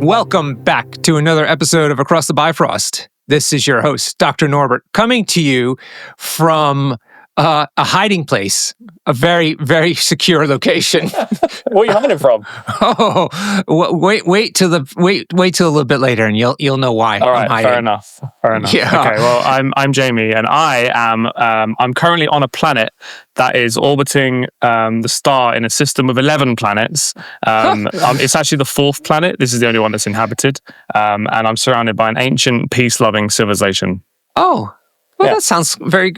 Welcome back to another episode of Across the Bifrost. This is your host, Dr. Norbert, coming to you from a hiding place, a very, very secure location. Where are you hiding from? Oh, wait till a little bit later, and you'll know why. All right, fair enough. Yeah. Okay, well, I'm Jamie, and I'm currently on a planet that is orbiting the star in a system of 11 planets. It's actually the fourth planet. This is the only one that's inhabited, and I'm surrounded by an ancient, peace-loving civilization. Oh, well, yeah. That sounds very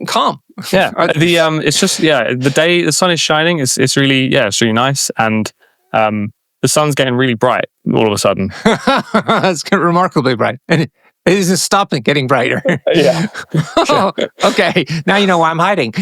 calm. Yeah, it's just the sun is shining. It's really nice, and the sun's getting really bright all of a sudden. It's remarkably bright, and it isn't stopping getting brighter. Yeah. Oh, okay, now you know why I'm hiding.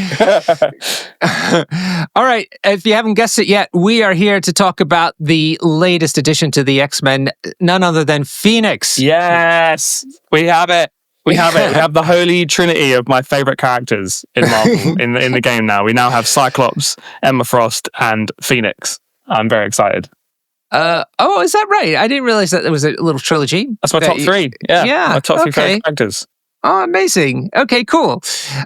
All right, if you haven't guessed it yet, we are here to talk about the latest addition to the X-Men, none other than Phoenix. Yes, we have it. We have the holy trinity of my favorite characters in Marvel in the game now. We now have Cyclops, Emma Frost, and Phoenix. I'm very excited. Is that right? I didn't realize that there was a little trilogy. That's my top three. Yeah, my top three favorite characters. Oh, amazing. Okay, cool. So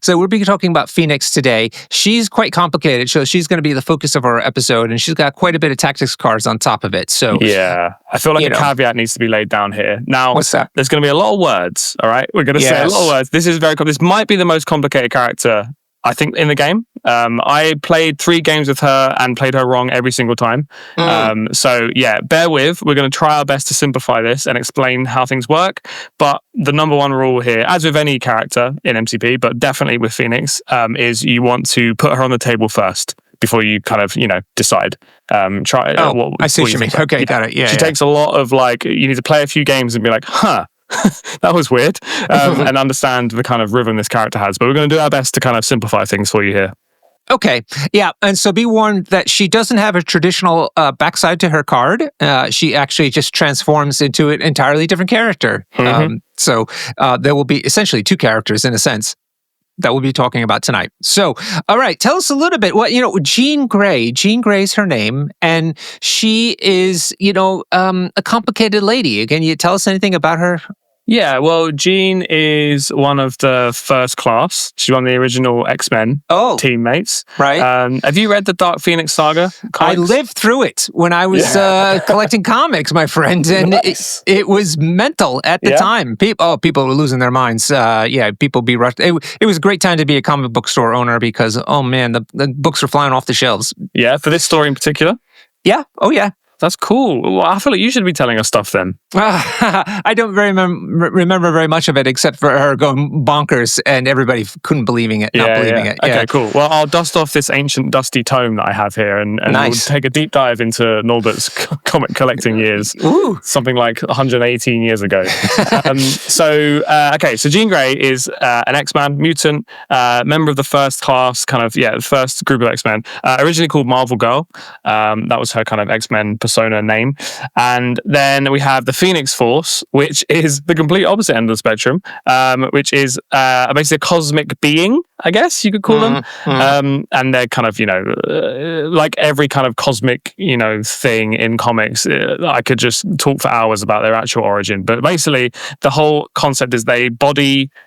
we'll be talking about Phoenix today. She's quite complicated, so she's going to be the focus of our episode, and she's got quite a bit of tactics cards on top of it. So yeah, I feel like a caveat needs to be laid down here. Now, what's that? There's going to be a lot of words, all right? We're going to say a lot of words. This is this might be the most complicated character, I think, in the game. I played 3 games with her and played her wrong every single time. So yeah, bear with. We're going to try our best to simplify this and explain how things work. But the number one rule here, as with any character in MCP, but definitely with Phoenix, is you want to put her on the table first before you kind of, decide. I see what you mean. Okay, got it. Yeah, she takes a lot of you need to play a few games and be like, that was weird, and understand the kind of rhythm this character has. But we're going to do our best to kind of simplify things for you here. Okay, yeah, and so be warned that she doesn't have a traditional backside to her card. She actually just transforms into an entirely different character. So there will be essentially 2 characters in a sense that we'll be talking about tonight. So, all right, tell us a little bit. Jean Grey. Jean Grey's her name, and she is, a complicated lady. Can you tell us anything about her? Yeah, well, Jean is one of the first class. She's one of the original X-Men teammates. Right. Have you read the Dark Phoenix saga comics? I lived through it when I was collecting comics, my friend, and it was mental at the time. People were losing their minds. People be rushed. It was a great time to be a comic book store owner because, oh man, the books were flying off the shelves. Yeah, for this story in particular? Yeah, oh yeah. That's cool. Well, I feel like you should be telling us stuff then. I don't remember very much of it except for her going bonkers and everybody not believing it. Okay, cool. Well, I'll dust off this ancient dusty tome that I have here and we'll take a deep dive into Norbert's comic collecting years. Ooh. Something like 118 years ago. So Jean Grey is an X-Man, mutant, member of the first class, the first group of X-Men, originally called Marvel Girl. That was her kind of X-Men persona name. And then we have the Phoenix Force, which is the complete opposite end of the spectrum, which is basically a cosmic being, I guess you could call them. And they're kind of, like every kind of cosmic, thing in comics. I could just talk for hours about their actual origin. But basically, the whole concept is they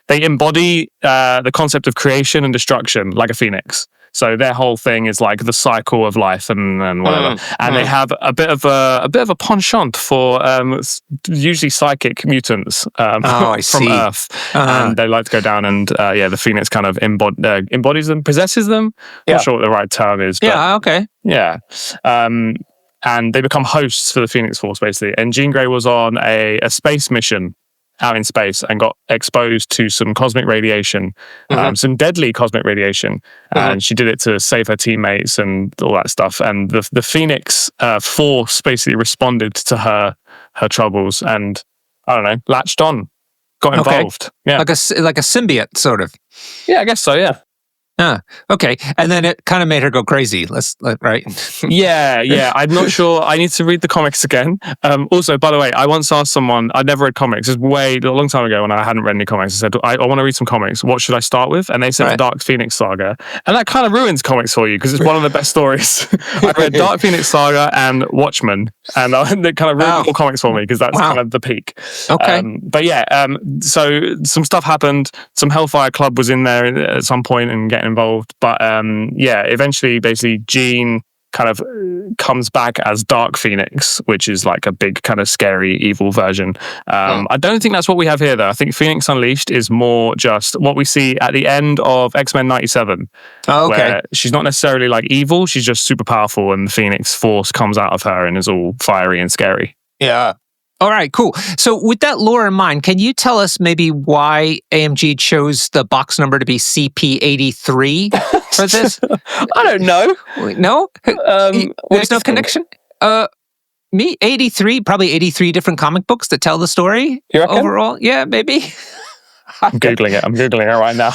embody the concept of creation and destruction like a phoenix. So their whole thing is like the cycle of life and whatever. And they have a bit of a penchant for usually psychic mutants from Earth. And they like to go down and the Phoenix kind of embodies them, possesses them. Yeah. Not sure what the right term is. But, yeah. And they become hosts for the Phoenix Force basically. And Jean Grey was on a space mission out in space and got exposed to some cosmic radiation, some deadly cosmic radiation. And she did it to save her teammates and all that stuff. And the Phoenix Force basically responded to her troubles and, I don't know, latched on, got involved. Yeah. Like a symbiote, sort of. Yeah, I guess so, yeah. Okay. And then it kind of made her go crazy. Right? Yeah. I'm not sure. I need to read the comics again. Also, by the way, I once asked someone, I'd never read comics. It was a long time ago when I hadn't read any comics. I said, I want to read some comics. What should I start with? And they said the Dark Phoenix Saga. And that kind of ruins comics for you because it's one of the best stories. I read Dark Phoenix Saga and Watchmen. And it kind of ruined all comics for me because that's kind of the peak. Okay. But yeah, so some stuff happened. Some Hellfire Club was in there at some point and getting involved. But eventually, basically, Jean kind of comes back as Dark Phoenix, which is like a big kind of scary evil version. I don't think that's what we have here, though. I think Phoenix Unleashed is more just what we see at the end of X-Men 97. Where she's not necessarily like evil, she's just super powerful and the Phoenix Force comes out of her and is all fiery and scary. Yeah. All right, cool. So with that lore in mind, can you tell us maybe why AMG chose the box number to be CP83 for this? I don't know. No? There's no connection? 83, probably 83 different comic books that tell the story overall. Yeah, maybe. I'm Googling it right now.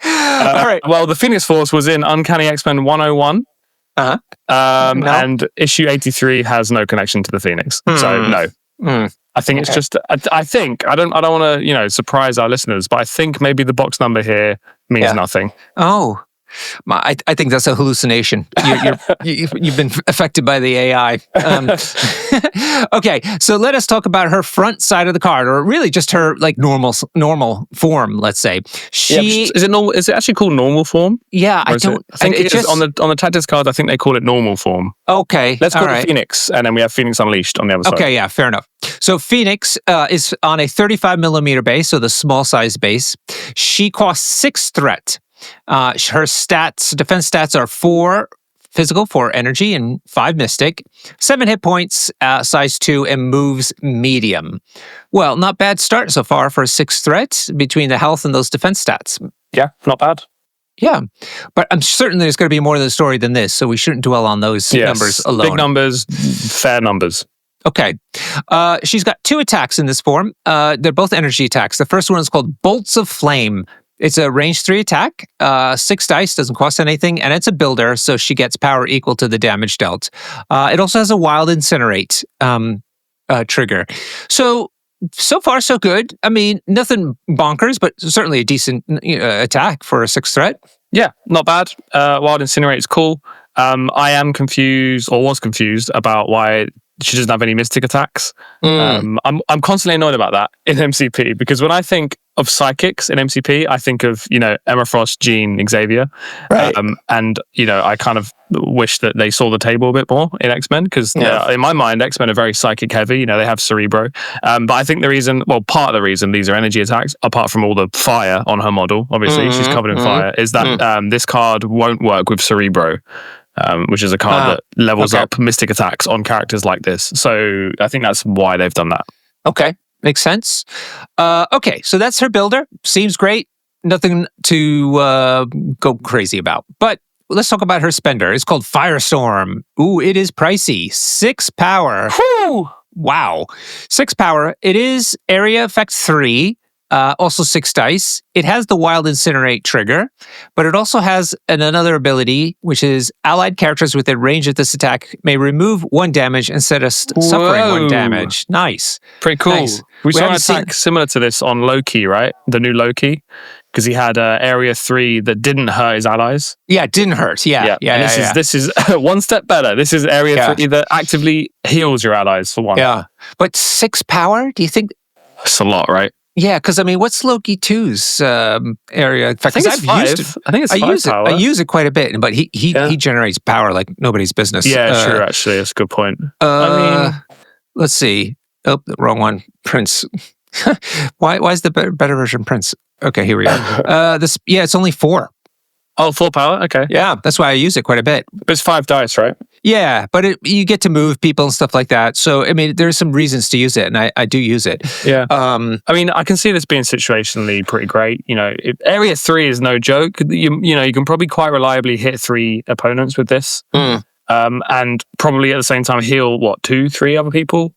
All right. Well, the Phoenix Force was in Uncanny X-Men 101. No. And issue 83 has no connection to the Phoenix. So no. I think it's just, I think, I don't want to, surprise our listeners, but I think maybe the box number here means nothing. Oh, I think that's a hallucination. You've been affected by the AI. Okay, so let us talk about her front side of the card, or really just her like normal form. Let's say is it normal? Is it actually called normal form? Yeah, I think it is on the tactics card. I think they call it normal form. Okay, let's call it Phoenix, and then we have Phoenix Unleashed on the other side. Okay, yeah, fair enough. So Phoenix is on a 35 millimeter base, so the small size base. She costs 6 threat. Her defense stats are 4 physical, 4 energy, and 5 mystic, 7 hit points, size 2, and moves medium. Well, not bad start so far for 6 threat between the health and those defense stats. Yeah, not bad. Yeah, but I'm certain there's going to be more to the story than this, so we shouldn't dwell on those numbers alone. Big numbers, fair numbers. Okay. She's got 2 attacks in this form. They're both energy attacks. The first one is called Bolts of Flame. It's a range 3 attack, 6 dice, doesn't cost anything, and it's a builder, so she gets power equal to the damage dealt. It also has a Wild Incinerate trigger. So far, so good. I mean, nothing bonkers, but certainly a decent attack for a 6 threat. Yeah, not bad. Wild Incinerate is cool. I am confused, or was confused, about why she doesn't have any mystic attacks. I'm constantly annoyed about that in MCP, because when I think of psychics in MCP, I think of, Emma Frost, Jean, Xavier. Right. And I kind of wish that they saw the table a bit more in X-Men, because in my mind, X-Men are very psychic heavy. They have Cerebro. But I think part of the reason these are energy attacks, apart from all the fire on her model, obviously she's covered in fire, is that this card won't work with Cerebro. Which is a card that levels up mystic attacks on characters like this. So I think that's why they've done that. Okay, makes sense. Okay, so that's her builder. Seems great. Nothing to go crazy about. But let's talk about her spender. It's called Firestorm. Ooh, it is pricey. 6 power. Whew! Wow. 6 power. It is area effect 3. Also 6 dice. It has the Wild Incinerate trigger, but it also has another ability, which is allied characters within range of this attack may remove 1 damage instead of suffering 1 damage. Nice. Pretty cool. Nice. We saw an attack similar to this on Loki, right? The new Loki, because he had area 3 that didn't hurt his allies. Yeah, it didn't hurt. Yeah. This is one step better. This is area 3 that actively heals your allies for 1. Yeah. But 6 power? Do you think? That's a lot, right? Yeah, because what's Loki 2's area? In fact, I think it's 5. I think it's 5 power. I use it quite a bit, but he generates power like nobody's business. Yeah, sure. Actually, that's a good point. Let's see. Oh, the wrong one. Prince. Why is the better version Prince? Okay, here we are. It's only 4. Oh, 4 power? Okay. Yeah, that's why I use it quite a bit. But it's 5 dice, right? Yeah, but you get to move people and stuff like that. So, I mean, there's some reasons to use it, and I do use it. Yeah. I mean, I can see this being situationally pretty great. If area 3 is no joke. You can probably quite reliably hit 3 opponents with this. And probably at the same time heal, 2, 3 other people?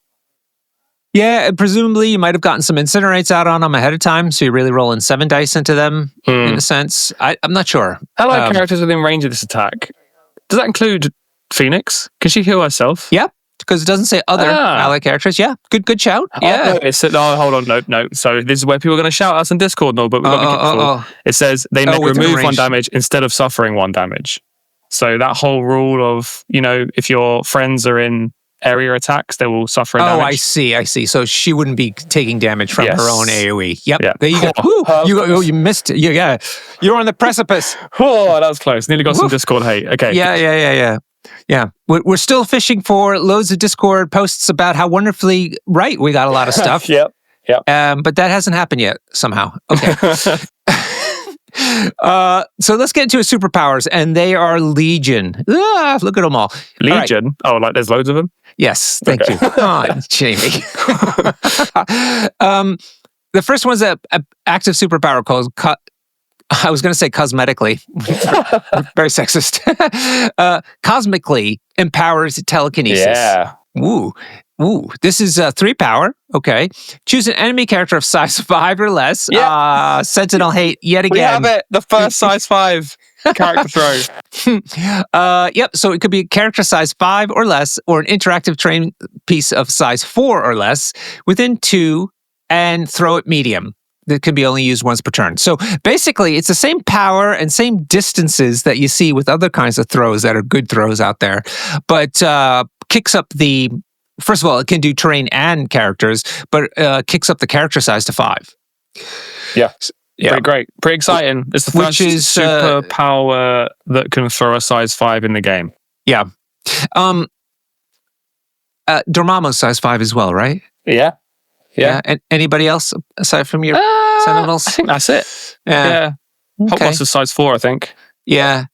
Yeah, and presumably you might have gotten some incinerates out on them ahead of time, so you're really rolling 7 dice into them, in a sense. I'm not sure. Allied characters within range of this attack. Does that include Phoenix? Can she heal herself? Yep, because it doesn't say other allied characters. Yeah, good shout. Yeah. Hold on, no. So this is where people are going to shout at us in Discord, but we've got to be careful. It says they may remove 1 damage instead of suffering 1 damage. So that whole rule of, if your friends are in area attacks, they will suffer damage. I see. So she wouldn't be taking damage from her own AoE. Yep. Yeah. There you go. You missed it. Yeah. You're on the precipice. Oh, that was close. Nearly got some Discord hate. Okay. Yeah. We're still fishing for loads of Discord posts about how wonderfully right we got a lot of stuff. Yep. But that hasn't happened yet somehow. Okay. So let's get into his superpowers, and they are Legion. Look at them all. Legion? Right. Oh, like there's loads of them? Yes, thank you. Oh, Jamie. The first one's an active superpower called, I was going to say cosmetically. Very sexist. Cosmically empowers telekinesis. Yeah. Ooh. This is 3 power. Okay. Choose an enemy character of size 5 or less. Yeah. Sentinel hate yet again. We have it. The first size 5 character throw. Yep. So it could be a character size 5 or less, or an interactive terrain piece of size 4 or less within 2, and throw it medium. That can be only used once per turn. So basically, it's the same power and same distances that you see with other kinds of throws that are good throws out there, but kicks up the. First of all, it can do terrain and characters, but kicks up the character size to 5. Yeah. Pretty great. Pretty exciting. It's the first superpower that can throw a size 5 in the game. Yeah. Dormammu's size 5 as well, right? Yeah. And anybody else aside from your Sentinels? I think that's it. Yeah. Hot Boss is size 4, I think. Yeah.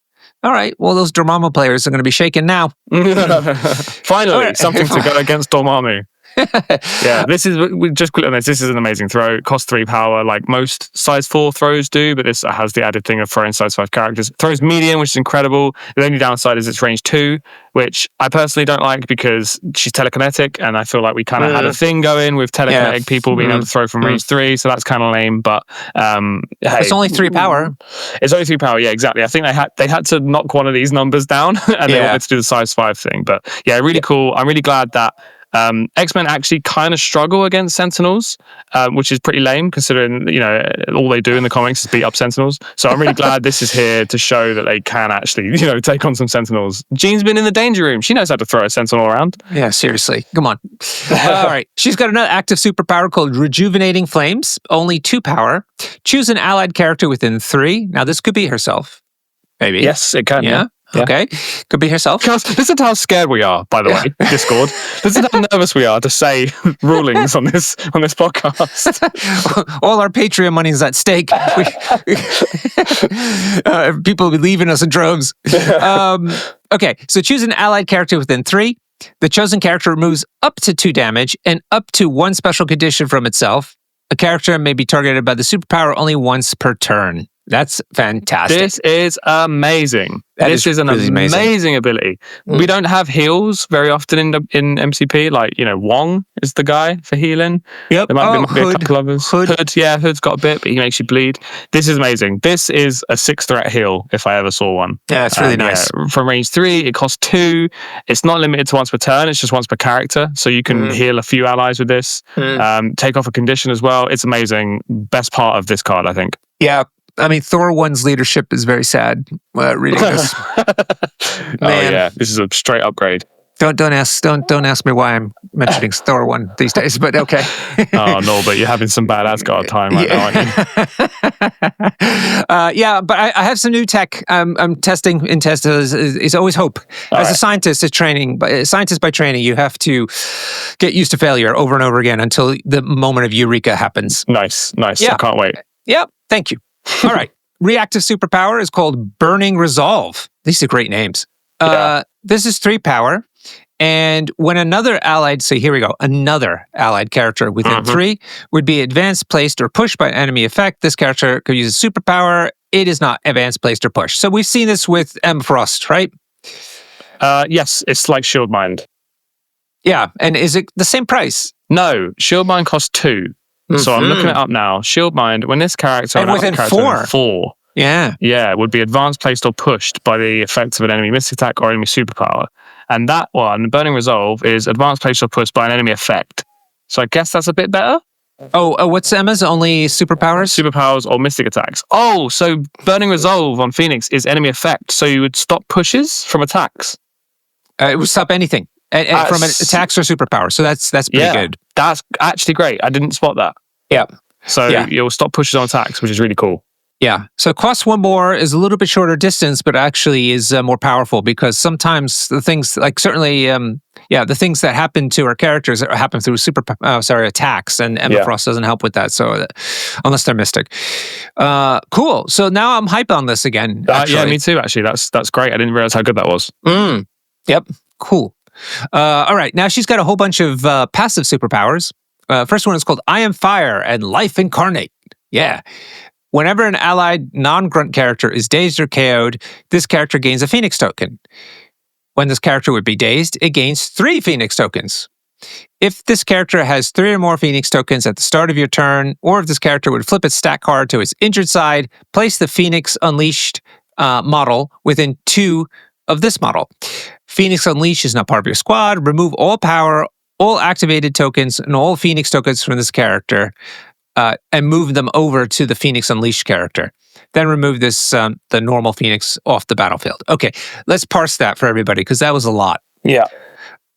All right. Well, those Dormammu players are going to be shaken now. Finally, something to go against Dormammu. Yeah, we just quickly on this. This is an amazing throw. It costs 3 power, like most size 4 throws do, but this has the added thing of throwing size 5 characters. Throws medium, which is incredible. The only downside is it's range 2, which I personally don't like because she's telekinetic, and I feel like we kind of had a thing going with telekinetic people being able to throw from range 3, so that's kind of lame. But hey, it's only 3 power. It's only 3 power. Yeah, exactly. I think they had to knock one of these numbers down, and they wanted to do the size 5 thing. But yeah, really cool. I'm really glad that. X-Men actually kind of struggle against Sentinels, which is pretty lame considering, all they do in the comics is beat up Sentinels. So I'm really glad this is here to show that they can actually, take on some Sentinels. Jean's been in the danger room. She knows how to throw a Sentinel around. Yeah, seriously. Come on. All right. She's got another active superpower called Rejuvenating Flames, only 2 power. Choose an allied character within 3. Now, this could be herself. Maybe. Yes, it can. Yeah. Okay. Could be herself. Listen to how scared we are, by the way, Discord. Listen to how nervous we are to say rulings on this podcast. All our Patreon money is at stake. People will be leaving us in droves. Okay, so choose an allied character within 3. The chosen character removes up to 2 damage and up to 1 special condition from itself. A character may be targeted by the superpower only once per turn. That's fantastic. This is amazing. This is an amazing ability. We don't have heals very often in MCP. Like, Wong is the guy for healing. Yep. There might be a couple others. Hood. Yeah, Hood's got a bit, but he makes you bleed. This is amazing. This is a 6-threat heal if I ever saw one. Yeah, it's really nice. Yeah, from range 3, it costs 2. It's not limited to once per turn. It's just once per character. So you can heal a few allies with this. Take off a condition as well. It's amazing. Best part of this card, I think. Yeah. I mean, Thor 1's leadership is very sad reading this. Man. This is a straight upgrade. Don't ask me why I'm mentioning Thor 1 these days, but okay. Oh no, but you're having some bad Asgard time right now, aren't you? But I have some new tech. I'm testing in testers. It's always hope. As a scientist, scientist by training, you have to get used to failure over and over again until the moment of eureka happens. Nice. Yeah. I can't wait. Yep. Thank you. All right. Reactive superpower is called Burning Resolve. These are great names. This is 3 power. And when another allied character within 3 would be advanced, placed, or pushed by an enemy effect, this character could use a superpower. It is not advanced, placed, or pushed. So we've seen this with Bifrost, right? Yes, it's like Shield Mind. Yeah. And is it the same price? No, Shield Mind costs 2. So I'm looking it up now. Shield Mind, when this character And within 4. 4. Yeah. Yeah, it would be advanced, placed, or pushed by the effects of an enemy mystic attack or enemy superpower. And that one, Burning Resolve, is advanced, placed, or pushed by an enemy effect. So I guess that's a bit better. Oh, what's Emma's? Only superpowers? Superpowers or mystic attacks. Oh, so Burning Resolve on Phoenix is enemy effect. So you would stop pushes from attacks. It would stop anything from attacks or superpowers. So that's pretty good. That's actually great. I didn't spot that. Yeah. So you'll stop pushes on attacks, which is really cool. Yeah. So it costs 1 more, is a little bit shorter distance, but actually is more powerful because sometimes the things like certainly, the things that happen to our characters happen through attacks, and Bifrost doesn't help with that. So unless they're mystic. Cool. So now I'm hype on this again. Yeah, me too. Actually, that's great. I didn't realize how good that was. Yep. Cool. All right. Now she's got a whole bunch of passive superpowers. First one is called I Am Fire and Life Incarnate. Yeah. Whenever an allied non-grunt character is dazed or KO'd, this character gains a Phoenix token. When this character would be dazed, it gains 3 Phoenix tokens. If this character has 3 or more Phoenix tokens at the start of your turn, or if this character would flip its stat card to its injured side, place the Phoenix Unleashed model within 2 of this model. Phoenix Unleashed is now part of your squad. Remove all power, all activated tokens, and all Phoenix tokens from this character. And move them over to the Phoenix Unleashed character. Then remove this the normal Phoenix off the battlefield. Okay, let's parse that for everybody because that was a lot. Yeah.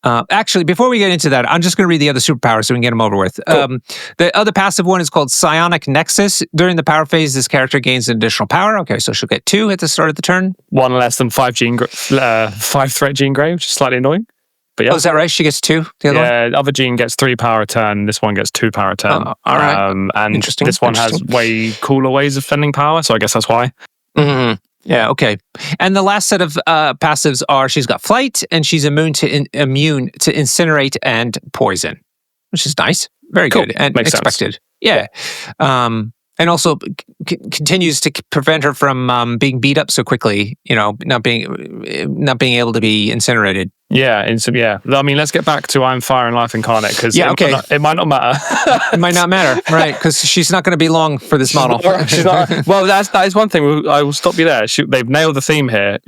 Actually, before we get into that, I'm just going to read the other superpowers so we can get them over with. Cool. The other passive one is called Psionic Nexus. During the power phase, this character gains an additional power. Okay, so she'll get 2 at the start of the turn. 1 less than 5 threat Jean Grey, which is slightly annoying. But yeah. Oh, is that right? She gets 2? The other one? Other Jean gets 3 power a turn. This one gets 2 power a turn. All right. And this one has way cooler ways of spending power, so I guess that's why. Mm-hmm. Yeah, okay. And the last set of passives are she's got Flight, and she's immune to Incinerate and Poison, which is nice. Very cool. good and Makes expected. Sense. Yeah. And also continues to prevent her from being beat up so quickly, not being able to be incinerated. Yeah. I mean, let's get back to I'm Fire and Life Incarnate because it might not matter. It might not matter, right? Because she's not going to be long for this model. She's not. Well, that is one thing. I will stop you there. They've nailed the theme here.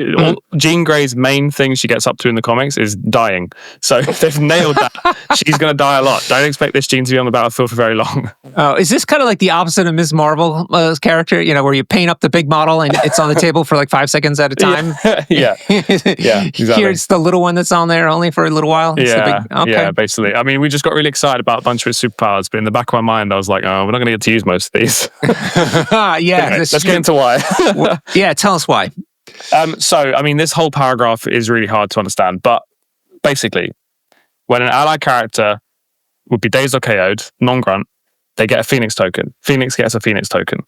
Jean Grey's main thing she gets up to in the comics is dying. So they've nailed that. She's going to die a lot. Don't expect this Jean to be on the battlefield for very long. Oh, is this kind of like the opposite of Ms. Marvel's character? Where you paint up the big model and it's on the table for like 5 seconds at a time? Yeah, exactly. Here's the little one that's on there only for a little while. Yeah, basically. I mean, we just got really excited about a bunch of its superpowers, but in the back of my mind, I was like, oh, we're not going to get to use most of these. Anyway, let's get into why. Yeah, tell us why. So, I mean, this whole paragraph is really hard to understand, but basically, when an allied character would be dazed or KO'd, non-grunt, they get a Phoenix token. Phoenix gets a Phoenix token.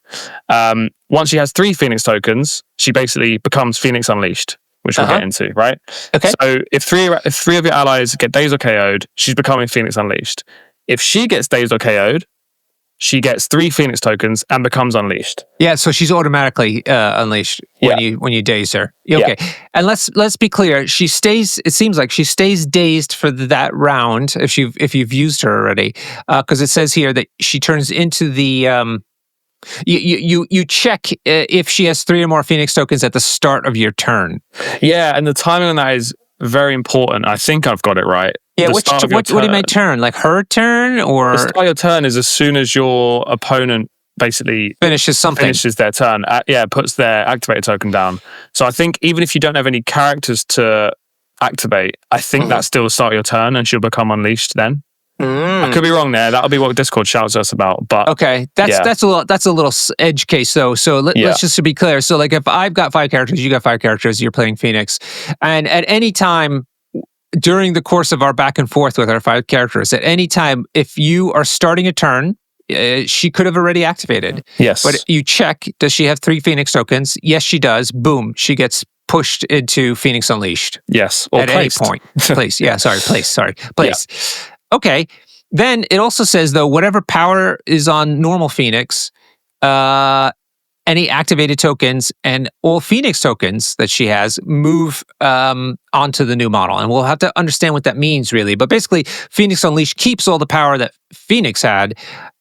Once she has 3 Phoenix tokens, she basically becomes Phoenix Unleashed, which we'll get into, right? Okay. So if three of your allies get dazed or KO'd, she's becoming Phoenix Unleashed. If she gets dazed or KO'd, she gets 3 Phoenix tokens and becomes Unleashed. Yeah, so she's automatically unleashed when you daze her. Okay, and let's be clear. She stays. It seems like she stays dazed for that round if you've used her already, because it says here that she turns into the. You check if she has 3 or more Phoenix tokens at the start of your turn. Yeah, and the timing on that is very important. I think I've got it right. Yeah, what do you mean turn? Like her turn, or the start of your turn is as soon as your opponent basically finishes their turn. Puts their activated token down. So I think even if you don't have any characters to activate, I think that's still the start of your turn, and she'll become Unleashed then. I could be wrong there. That'll be what Discord shouts us about. But okay, that's a little edge case though. So let's just to be clear. So like if I've got 5 characters, you got 5 characters, you're playing Phoenix, and at any time during the course of our back and forth with our 5 characters, at any time if you are starting a turn, she could have already activated. Yes, but you check. Does she have 3 Phoenix tokens? Yes, she does. Boom, she gets pushed into Phoenix Unleashed. Yes, or at placed. Any point. Place. Place. Okay, then it also says, though, whatever power is on normal Phoenix, any activated tokens and all Phoenix tokens that she has move onto the new model. And we'll have to understand what that means, really. But basically, Phoenix Unleashed keeps all the power that Phoenix had.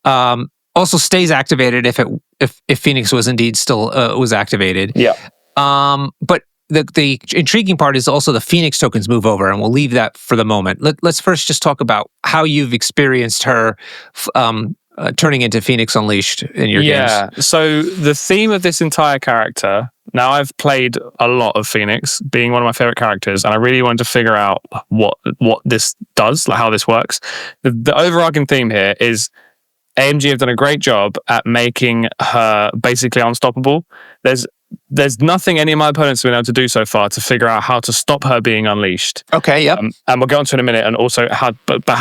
Also stays activated if Phoenix was indeed still was activated. Yeah. But the intriguing part is also the Phoenix tokens move over, and we'll leave that for the moment. Let's first just talk about how you've experienced her turning into Phoenix Unleashed in your games. Yeah. So the theme of this entire character. Now, I've played a lot of Phoenix, being one of my favorite characters, and I really wanted to figure out what this does, like how this works. The overarching theme here is AMG have done a great job at making her basically unstoppable. There's nothing any of my opponents have been able to do so far to figure out how to stop her being unleashed. Okay, yep. And we'll go on to in a minute, and also how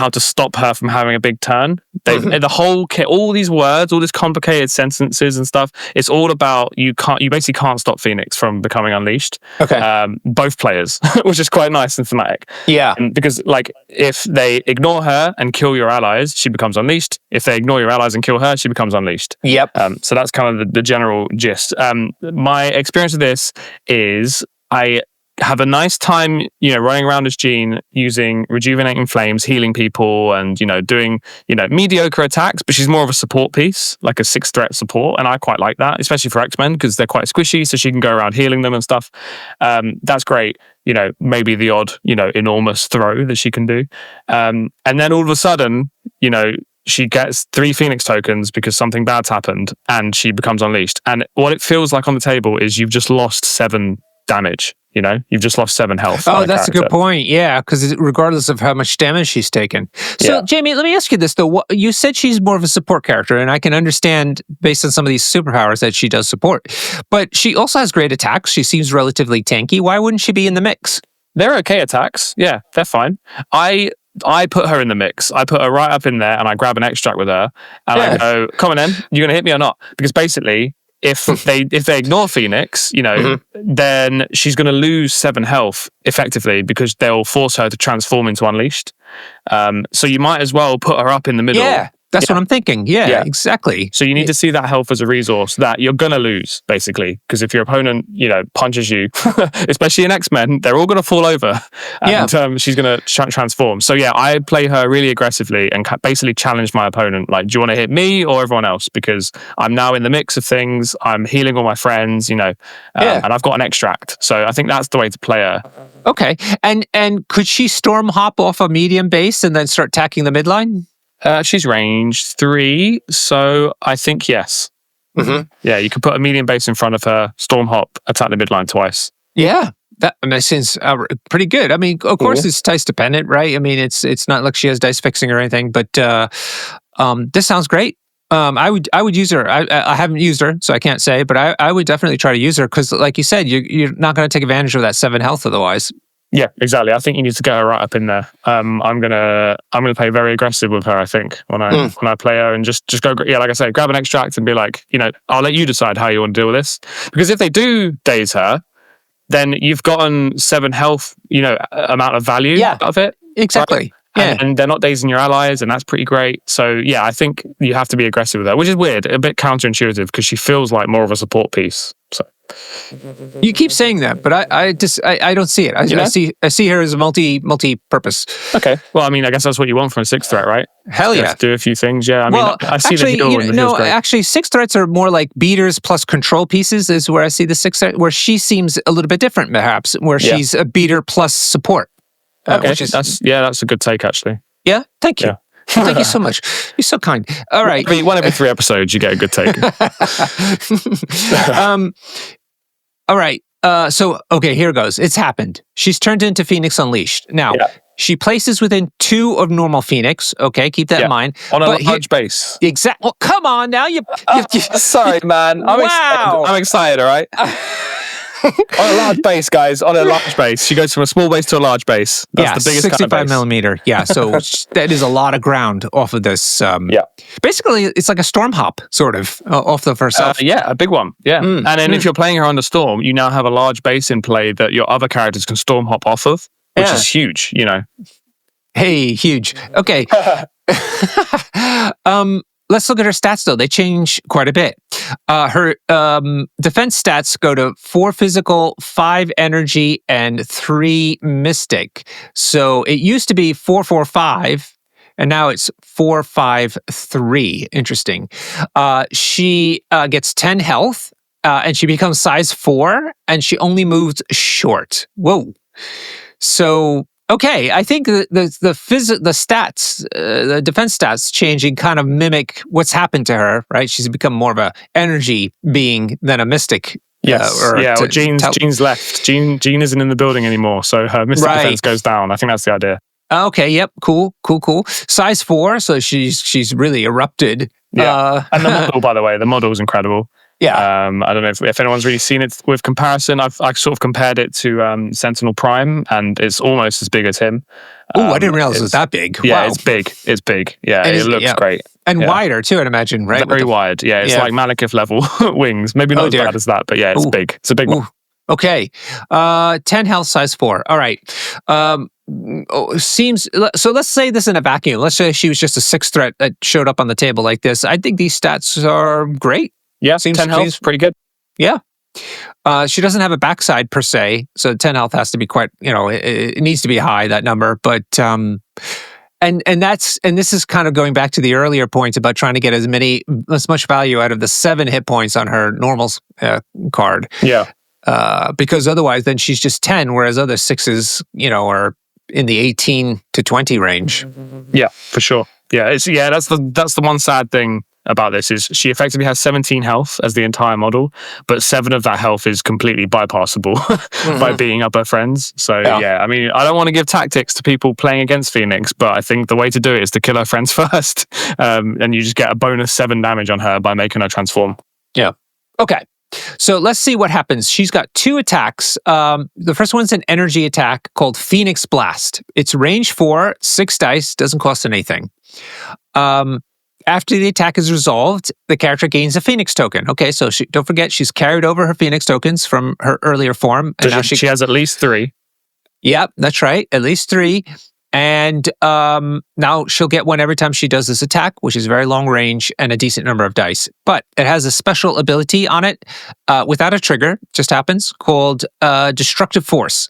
to stop her from having a big turn. The whole kit, all these words, all these complicated sentences and stuff. It's all about you basically can't stop Phoenix from becoming unleashed. Okay. Both players, which is quite nice and thematic. Yeah. Because like if they ignore her and kill your allies, she becomes unleashed. If they ignore your allies and kill her, she becomes unleashed. Yep. So that's kind of the general gist. My experience of this is I have a nice time, running around as Jean using rejuvenating flames, healing people, and doing mediocre attacks. But she's more of a support piece, like a 6-threat support, and I quite like that, especially for X-Men because they're quite squishy, so she can go around healing them and stuff. That's great. Maybe the odd enormous throw that she can do, and then all of a sudden, she gets 3 Phoenix tokens because something bad's happened and she becomes unleashed. And what it feels like on the table is you've just lost 7 damage. You've just lost 7 health. Oh, that's a good point. Yeah, because regardless of how much damage she's taken. So, Jamie, let me ask you this, though. You said she's more of a support character, and I can understand based on some of these superpowers that she does support. But she also has great attacks. She seems relatively tanky. Why wouldn't she be in the mix? They're okay attacks. Yeah, they're fine. I put her in the mix. I put her right up in there and I grab an extract with her and I go, come on then, you're going to hit me or not? Because basically, if they ignore Phoenix, then she's going to lose 7 health effectively because they'll force her to transform into Unleashed. So you might as well put her up in the middle. Yeah. That's what I'm thinking. Yeah, exactly. So you need to see that health as a resource that you're going to lose, basically. Because if your opponent, punches you, especially in X-Men, they're all going to fall over. And she's going to transform. So yeah, I play her really aggressively and basically challenge my opponent. Like, do you want to hit me or everyone else? Because I'm now in the mix of things. I'm healing all my friends, and I've got an extract. So I think that's the way to play her. Okay. And could she storm hop off a medium base and then start attacking the midline? She's range 3, so I think yes. Mm-hmm. Yeah, you could put a medium base in front of her, storm hop, attack the midline twice. Yeah, that seems pretty good. I mean, of course, it's dice dependent, right? I mean, it's not like she has dice fixing or anything, but this sounds great. I would use her. I haven't used her, so I can't say, but I would definitely try to use her because, like you said, you're not going to take advantage of that 7 health otherwise. Yeah, exactly. I think you need to get her right up in there. I'm gonna play very aggressive with her. I think when I play her and just go, like I say, grab an extract and be like, I'll let you decide how you want to deal with this. Because if they do daze her, then you've gotten 7 health, amount of value out of it. Exactly. Right? Yeah. And they're not dazing your allies, and that's pretty great. So yeah, I think you have to be aggressive with her, which is weird, a bit counterintuitive because she feels like more of a support piece. So. You keep saying that, but I don't see it. I see her as a multi-purpose. Okay. Well, I mean, I guess that's what you want from a 6th threat, right? Hell yeah. Do a few things. Yeah. I mean, I see actually, the heal and the heal's great. Actually, 6 threats are more like beaters plus control pieces is where I see the 6 threat, where she seems a little bit different, perhaps, where she's a beater plus support. Okay. That's a good take, actually. Yeah. Thank you. Yeah. Thank you so much. You're so kind. All right. One every 3 episodes, you get a good take. All right. Okay, here goes. It's happened. She's turned into Phoenix Unleashed. Now, she places within 2 of normal Phoenix. Okay, keep that in mind. On a large base. Exactly. Well, come on now. Sorry, man. I'm excited, all right? On a large base, guys. On a large base. She goes from a small base to a large base. That's the biggest 65 kind of base. millimeter. Yeah, so that is a lot of ground off of this. Basically, it's like a storm hop, sort of, off the first self. Yeah, a big one. Yeah. And then if you're playing her under storm, you now have a large base in play that your other characters can storm hop off of, which is huge, Hey, huge. Okay. let's look at her stats, though. They change quite a bit. Her defense stats go to 4 physical, 5 energy, and 3 mystic. So it used to be 4-4-5, and now it's 4-5-3. Interesting. She gets 10 health, and she becomes size 4, and she only moves short. Whoa. So, okay, I think the stats, the defense stats changing kind of mimic what's happened to her, right? She's become more of a energy being than a mystic. Yes, Jean's left. Jean isn't in the building anymore, so her mystic defense goes down. I think that's the idea. Okay, yep, cool. Size 4, so she's really erupted. Yeah, and the model, by the way, the model is incredible. Yeah. I don't know if anyone's really seen it with comparison. I've sort of compared it to Sentinel Prime, and it's almost as big as him. Oh, I didn't realize it was that big. Yeah, wow. It's big. Yeah, it looks great. And wider too, I'd imagine, right? Very wide. Yeah, it's like Malekith level wings. Maybe not as bad as that, but yeah, it's big. It's a big one. Okay. 10 health, size 4. All right. So let's say this in a vacuum. Let's say she was just a 6 threat that showed up on the table like this. I think these stats are great. Yeah, 10 health, pretty good. Yeah. She doesn't have a backside per se, so 10 health has to be quite, it needs to be high, that number. But and this is kind of going back to the earlier points about trying to get as much value out of the 7 hit points on her normal card. Yeah. Because otherwise, then she's just 10, whereas other 6s, are in the 18 to 20 range. Yeah, for sure. Yeah, that's the one sad thing about this is she effectively has 17 health as the entire model, but 7 of that health is completely bypassable by beating up her friends. So I mean, I don't want to give tactics to people playing against Phoenix, but I think the way to do it is to kill her friends first, and you just get a bonus 7 damage on her by making her transform. Yeah. Okay. So let's see what happens. She's got 2 attacks. The first one's an energy attack called Phoenix Blast. It's range 4, 6 dice, doesn't cost anything. After the attack is resolved, the character gains a Phoenix token. Okay, so don't forget, she's carried over her Phoenix tokens from her earlier form. And now she has at least 3. Yep, that's right, at least 3. And now she'll get one every time she does this attack, which is very long range and a decent number of dice. But it has a special ability on it without a trigger, just happens, called Destructive Force.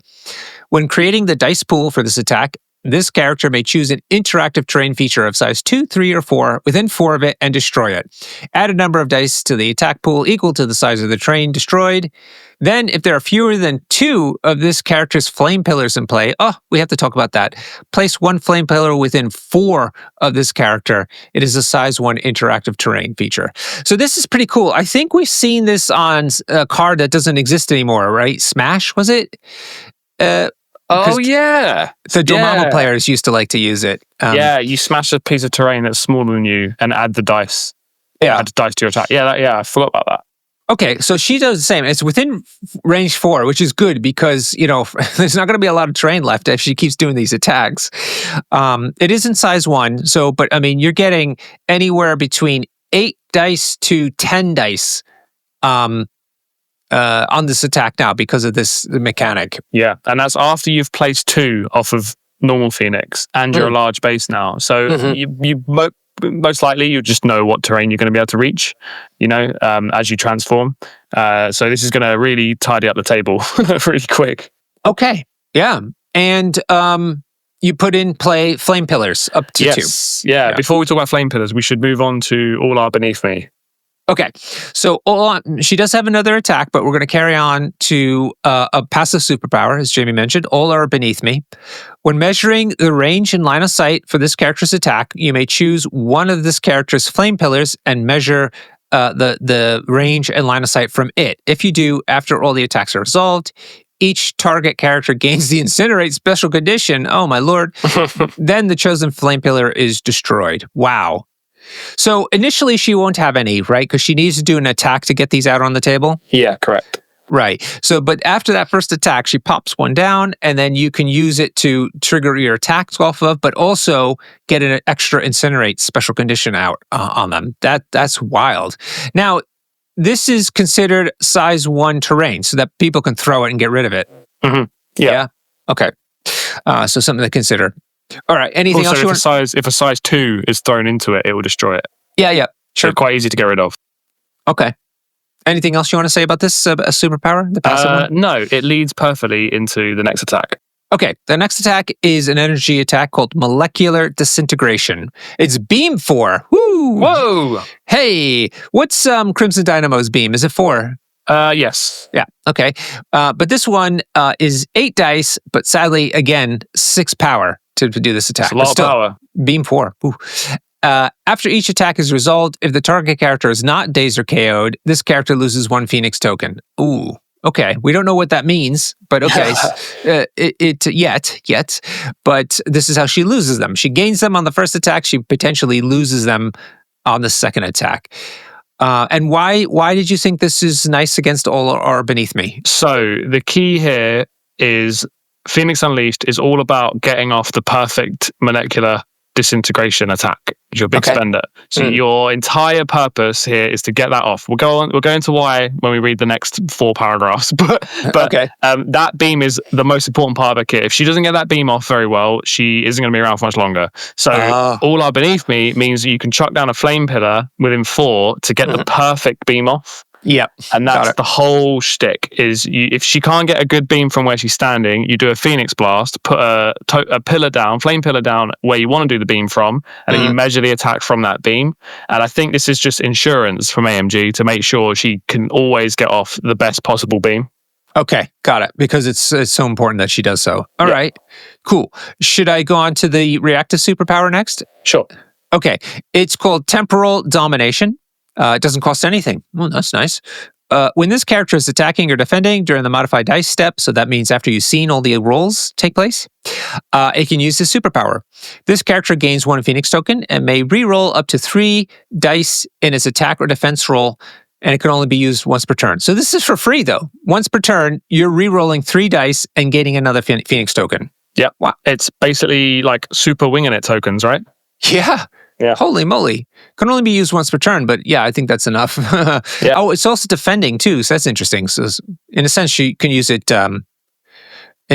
When creating the dice pool for this attack, this character may choose an interactive terrain feature of size 2, 3, or 4 within 4 of it and destroy it. Add a number of dice to the attack pool equal to the size of the terrain destroyed. Then, if there are fewer than 2 of this character's flame pillars in play, we have to talk about that. Place 1 flame pillar within 4 of this character. It is a size 1 interactive terrain feature. So this is pretty cool. I think we've seen this on a card that doesn't exist anymore, right? Smash, was it? Oh, yeah. The Dormammu players used to like to use it. You smash a piece of terrain that's smaller than you and add the dice. Yeah. Add the dice to your attack. I forgot about that. Okay, so she does the same. It's within range 4, which is good because, there's not going to be a lot of terrain left if she keeps doing these attacks. It is in size 1, but I mean, you're getting anywhere between 8 dice to 10 dice on this attack now because of this mechanic. Yeah, and that's after you've placed 2 off of normal Phoenix and you're a large base now. So you most likely you just know what terrain you're going to be able to reach, as you transform. So this is going to really tidy up the table really quick. Okay, yeah. And you put in play flame pillars up to 2. Yeah, before we talk about flame pillars, we should move on to All Are Beneath Me. Okay, so she does have another attack, but we're going to carry on to a passive superpower, as Jamie mentioned. All Are Beneath Me. When measuring the range and line of sight for this character's attack, you may choose one of this character's flame pillars and measure the range and line of sight from it. If you do, after all the attacks are resolved, each target character gains the Incinerate special condition. Oh my lord! Then the chosen flame pillar is destroyed. Wow. So initially she won't have any, right? Because she needs to do an attack to get these out on the table? Yeah, correct. Right. So, but after that first attack, she pops one down and then you can use it to trigger your attacks off of, but also get an extra Incinerate special condition out on them. That's wild. Now, this is considered size 1 terrain so that people can throw it and get rid of it. Mm-hmm. Yeah. Okay. So something to consider. All right. Anything also, else? If a size 2 is thrown into it, it will destroy it. Yeah. Sure. So quite easy to get rid of. Okay. Anything else you want to say about this superpower, the passive one? No, it leads perfectly into the next attack. Okay, the next attack is an energy attack called Molecular Disintegration. It's Beam 4. Woo! Whoa! Hey, what's Crimson Dynamo's beam? Is it 4? Yes. Yeah, okay. But this one is 8 dice, but sadly, again, 6 power to do this attack. It's a lot of power. Beam 4. Ooh. After each attack is resolved, if the target character is not dazed or KO'd, this character loses 1 Phoenix token. Ooh. Okay, we don't know what that means, but okay, yet. But this is how she loses them. She gains them on the first attack. She potentially loses them on the second attack. And why did you think this is nice against all or beneath me? So the key here is Phoenix Unleashed is all about getting off the perfect molecular disintegration attack. You're a big spender. So your entire purpose here is to get that off. We'll go into why when we read the next 4 paragraphs. But okay. That beam is the most important part of her kit. If she doesn't get that beam off very well, she isn't going to be around for much longer. So all our beneath me means that you can chuck down a flame pillar within 4 to get the perfect beam off. Yep. And that's the whole shtick is if she can't get a good beam from where she's standing, you do a Phoenix Blast, put a pillar down, flame pillar down where you want to do the beam from, and then you measure the attack from that beam. And I think this is just insurance from AMG to make sure she can always get off the best possible beam. Okay, got it. Because it's so important that she does so. All right, cool. Should I go on to the reactive superpower next? Sure. Okay, it's called Temporal Domination. It doesn't cost anything. Well, that's nice. When this character is attacking or defending during the modified dice step, so that means after you've seen all the rolls take place, it can use this superpower. This character gains 1 Phoenix token and may re-roll up to 3 dice in its attack or defense roll, and it can only be used once per turn. So this is for free, though. Once per turn, you're re-rolling 3 dice and gaining another Phoenix token. Yeah. Wow. It's basically like super winging it tokens, right? Yeah. Holy moly. Can only be used once per turn, but yeah, I think that's enough. Oh, it's also defending too, so that's interesting. So in a sense, she can use it in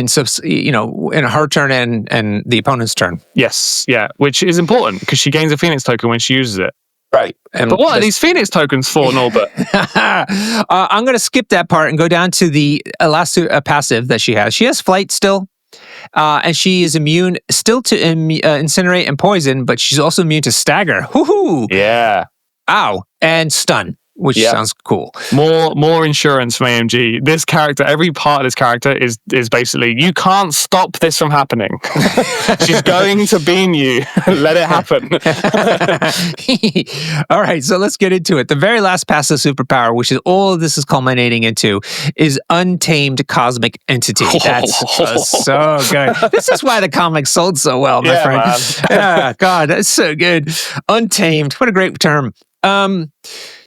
her turn and the opponent's turn. Yes, yeah, which is important because she gains a Phoenix token when she uses it. Right. But what are these Phoenix tokens for, Norbert? I'm going to skip that part and go down to the last passive that she has. She has flight still. And she is immune still to incinerate and poison, but she's also immune to stagger. Woohoo! Yeah. Ow. And stun, which sounds cool. More insurance from AMG. This character, every part of this character is basically, you can't stop this from happening. She's going to beam you. Let it happen. All right, so let's get into it. The very last passive superpower, which is all of this is culminating into, is Untamed Cosmic Entity. That's so good. This is why the comic sold so well, my friend. Yeah, God, that's so good. Untamed. What a great term.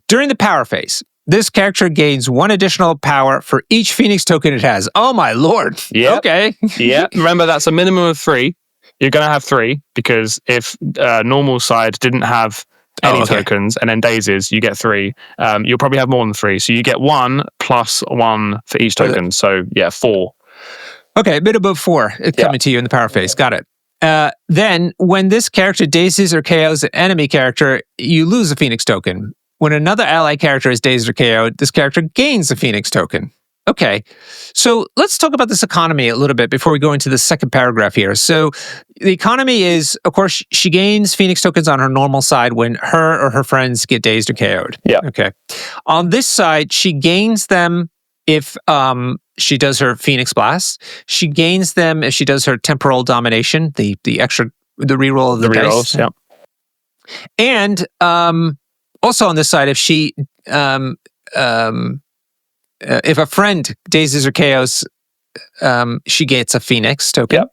During the power phase, this character gains 1 additional power for each Phoenix token it has. Oh my lord. Yep. Okay. Yeah. Remember, that's a minimum of 3. You're going to have 3 because if normal side didn't have any tokens and then dazes, you get 3. You'll probably have more than 3. So you get 1 plus 1 for each token. So yeah, 4. Okay, a bit above 4. It's coming to you in the power phase. Got it. Then, when this character dazes or KOs an enemy character, you lose a Phoenix token. When another ally character is dazed or KO'd, this character gains a Phoenix token. Okay, so let's talk about this economy a little bit before we go into the second paragraph here. So the economy is, of course, she gains Phoenix tokens on her normal side when her or her friends get dazed or KO'd. Yeah. Okay. On this side, she gains them if she does her Phoenix Blast. She gains them if she does her Temporal Domination, the reroll of the dice. Yeah. And also on this side, if she if a friend dazes or KOs, she gets a Phoenix token. Yep.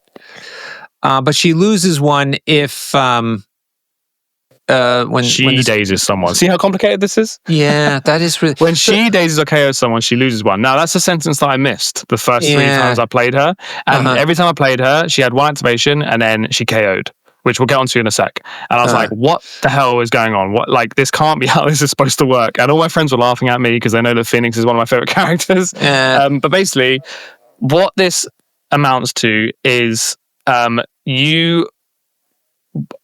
But she loses 1 if when she dazes someone. See how complicated this is? Yeah, that is really... When she dazes or KOs someone, she loses 1. Now, that's a sentence that I missed the first 3 times I played her. And every time I played her, she had 1 activation and then she KO'd, which we'll get onto in a sec. And I was like, what the hell is going on? What, like, this can't be how this is supposed to work. And all my friends were laughing at me because they know that Phoenix is one of my favorite characters. But basically, what this amounts to is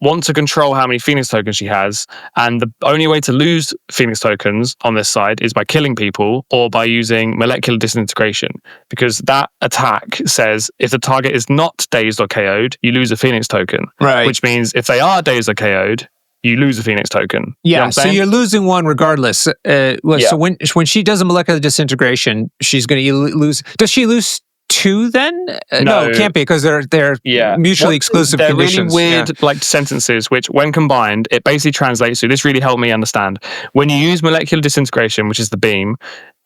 want to control how many Phoenix tokens she has, and the only way to lose Phoenix tokens on this side is by killing people or by using molecular disintegration, because that attack says if the target is not dazed or KO'd, you lose a Phoenix token. Right. Which means if they are dazed or KO'd, you lose a Phoenix token. Yeah, You know what I'm so saying? you're losing one regardless. So when she does a molecular disintegration, she's going to lose. Does she lose 2 then? No, it can't be, because they're mutually exclusive they're conditions. really weird like sentences, which when combined, it basically translates to, this really helped me understand. When you use molecular disintegration, which is the beam,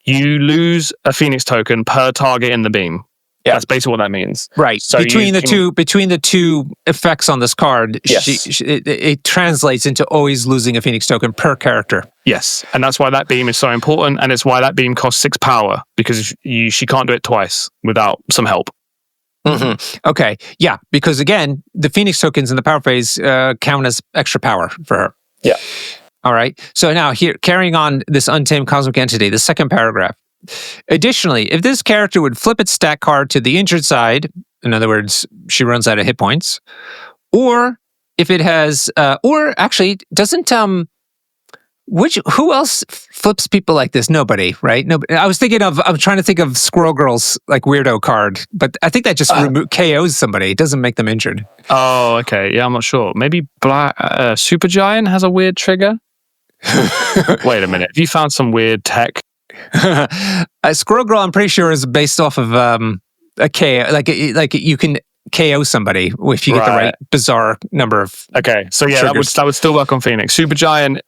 you lose a Phoenix token per target in the beam. Yeah. That's basically what that means. Right. So between the two effects on this card, it translates into always losing a Phoenix token per character. Yes. And that's why that beam is so important. And it's why that beam costs 6 power, because she can't do it twice without some help. Mm-hmm. Okay. Yeah. Because again, the Phoenix tokens in the power phase count as extra power for her. Yeah. All right. So now here, carrying on this untamed cosmic entity, the second paragraph. Additionally, if this character would flip its stat card to the injured side, in other words, she runs out of hit points, or if it has, or actually doesn't, who else flips people like this? Nobody, right? Nobody. I'm trying to think of Squirrel Girl's like weirdo card, but I think that just KOs somebody. It doesn't make them injured. Oh, okay. Yeah, I'm not sure. Maybe Supergiant has a weird trigger. Wait a minute. Have you found some weird tech? Squirrel Girl, I'm pretty sure, is based off of a KO. Like you can KO somebody if you get the right bizarre number of. Okay, so yeah, that would still work on Phoenix. Supergiant,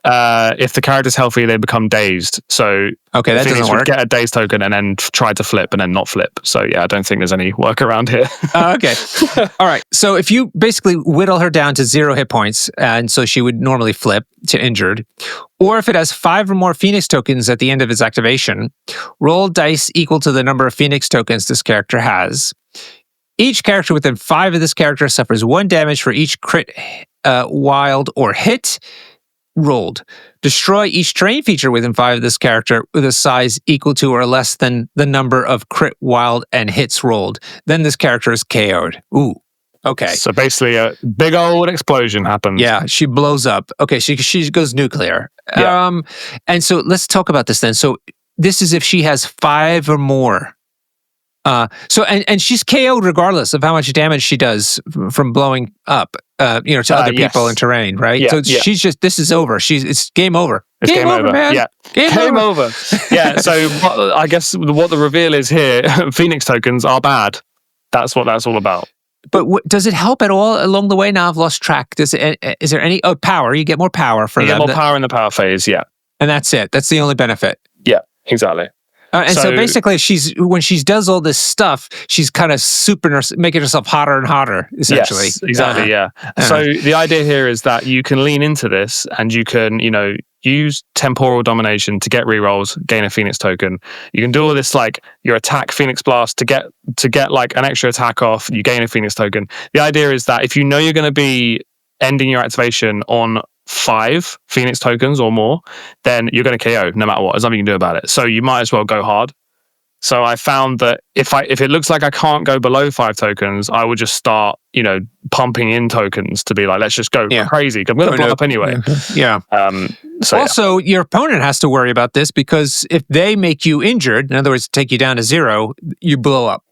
if the character's healthy, they become dazed. So okay, that Phoenix doesn't work. Would get a dazed token and then try to flip and then not flip. So yeah, I don't think there's any workaround here. Okay, all right. So if you basically whittle her down to 0 hit points, and so she would normally flip to injured, or if it has 5 or more Phoenix tokens at the end of its activation, roll dice equal to the number of Phoenix tokens this character has. Each character within 5 of this character suffers 1 damage for each crit, wild, or hit rolled. Destroy each terrain feature within 5 of this character with a size equal to or less than the number of crit, wild, and hits rolled. Then this character is KO'd. Ooh. Okay. So basically a big old explosion happens. Yeah, she blows up. Okay, she goes nuclear. Yeah. And so let's talk about this then. So this is if she has 5 or more. And she's KO'd regardless of how much damage she does from blowing up, to other people in terrain, right? Yeah, so she's just, this is over. It's game over. It's game over, man. Yeah. Game over. Yeah. So I guess what the reveal is here, Phoenix tokens are bad. That's what that's all about. But does it help at all along the way? Now I've lost track. Is there any power? You get more power for them. You get more power in the power phase, yeah. And that's it. That's the only benefit. Yeah, exactly. So basically, when she does all this stuff, she's kind of making herself hotter and hotter, essentially. Yes, exactly, yeah. So the idea here is that you can lean into this and you can, use temporal domination to get rerolls, gain a Phoenix token. You can do all this, like your attack Phoenix Blast to get like an extra attack off, you gain a Phoenix token. The idea is that if you know you're going to be ending your activation on 5 Phoenix tokens or more, then you're going to KO no matter what. There's nothing you can do about it. So you might as well go hard. So I found that if it looks like I can't go below 5 tokens, I would just start, pumping in tokens to be like, let's just go crazy. I'm going to blow up anyway. Yeah. Also, your opponent has to worry about this, because if they make you injured, in other words, take you down to 0, you blow up.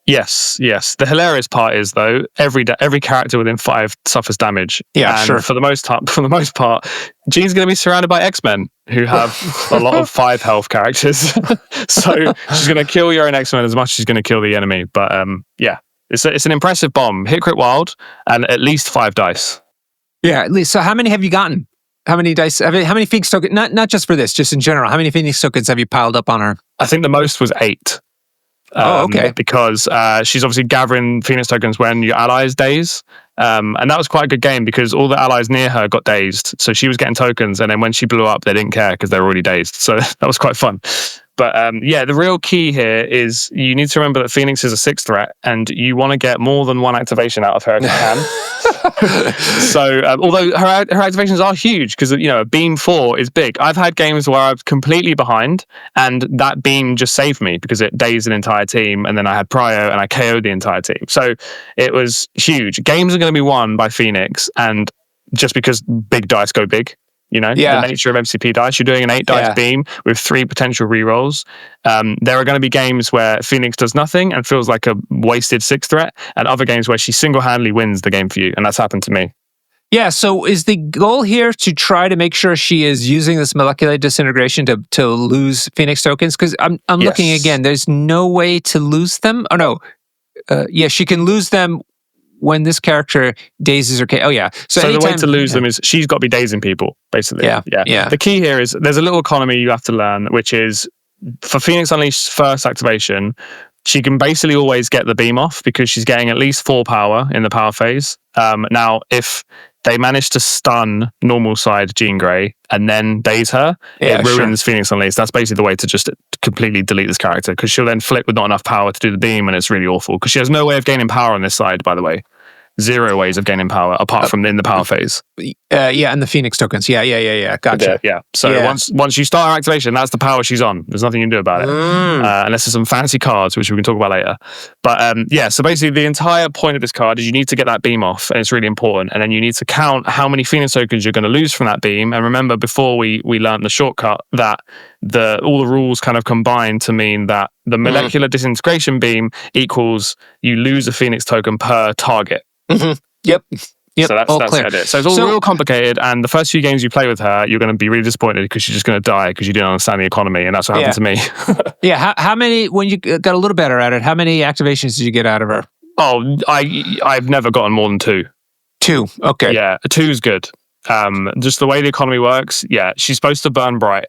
Yes. The hilarious part is, though, every character within 5 suffers damage. Yeah, and sure. For the most part, Jean's going to be surrounded by X-Men who have a lot of 5 health characters. So she's going to kill your own X-Men as much as she's going to kill the enemy. But it's an impressive bomb. Hit crit wild and at least 5 dice. Yeah, at least. So how many have you gotten? How many dice? How many Phoenix tokens? Not just for this, just in general. How many Phoenix tokens have you piled up on her? I think the most was 8. Okay. Because she's obviously gathering Phoenix tokens when your allies daze. And that was quite a good game because all the allies near her got dazed. So she was getting tokens. And then when she blew up, they didn't care because they were already dazed. So that was quite fun. But the real key here is you need to remember that Phoenix is a 6 threat and you want to get more than 1 activation out of her if you can. So although her activations are huge because, a beam 4 is big. I've had games where I was completely behind and that beam just saved me because it dazed an entire team, and then I had prio and I KO'd the entire team. So it was huge. Games are going to be won by Phoenix, and just because big dice go big. You know, the nature of MCP dice. You're doing an 8 dice beam with 3 potential rerolls. There are going to be games where Phoenix does nothing and feels like a wasted 6 threat, and other games where she single-handedly wins the game for you, and that's happened to me. Yeah, so is the goal here to try to make sure she is using this molecular disintegration to lose Phoenix tokens? Because I'm looking again, there's no way to lose them. Oh, no. She can lose them when this character dazes or... Oh, yeah. So the way to lose them is she's got to be dazing people, basically. Yeah. The key here is there's a little economy you have to learn, which is for Phoenix Unleashed's first activation, she can basically always get the beam off because she's getting at least 4 power in the power phase. Now, if they manage to stun normal side Jean Grey and then daze her, it ruins Phoenix Unleashed. That's basically the way to just completely delete this character, because she'll then flip with not enough power to do the beam, and it's really awful because she has no way of gaining power on this side, by the way. 0 ways of gaining power apart from in the power phase. And the Phoenix tokens. Yeah. Gotcha. Yeah. So once you start her activation, that's the power she's on. There's nothing you can do about it. Unless there's some fancy cards, which we can talk about later. But so basically the entire point of this card is you need to get that beam off, and it's really important. And then you need to count how many Phoenix tokens you're going to lose from that beam. And remember, before we learned the shortcut, that all the rules kind of combine to mean that the molecular disintegration beam equals you lose a Phoenix token per target. Yep. So that's the idea. So it's all real complicated, and the first few games you play with her, you're going to be really disappointed because she's just going to die because you didn't understand the economy, and that's what happened to me. How many, when you got a little better at it, how many activations did you get out of her? Oh, I've never gotten more than 2. 2, okay. Yeah, 2 is good. Just the way the economy works, she's supposed to burn bright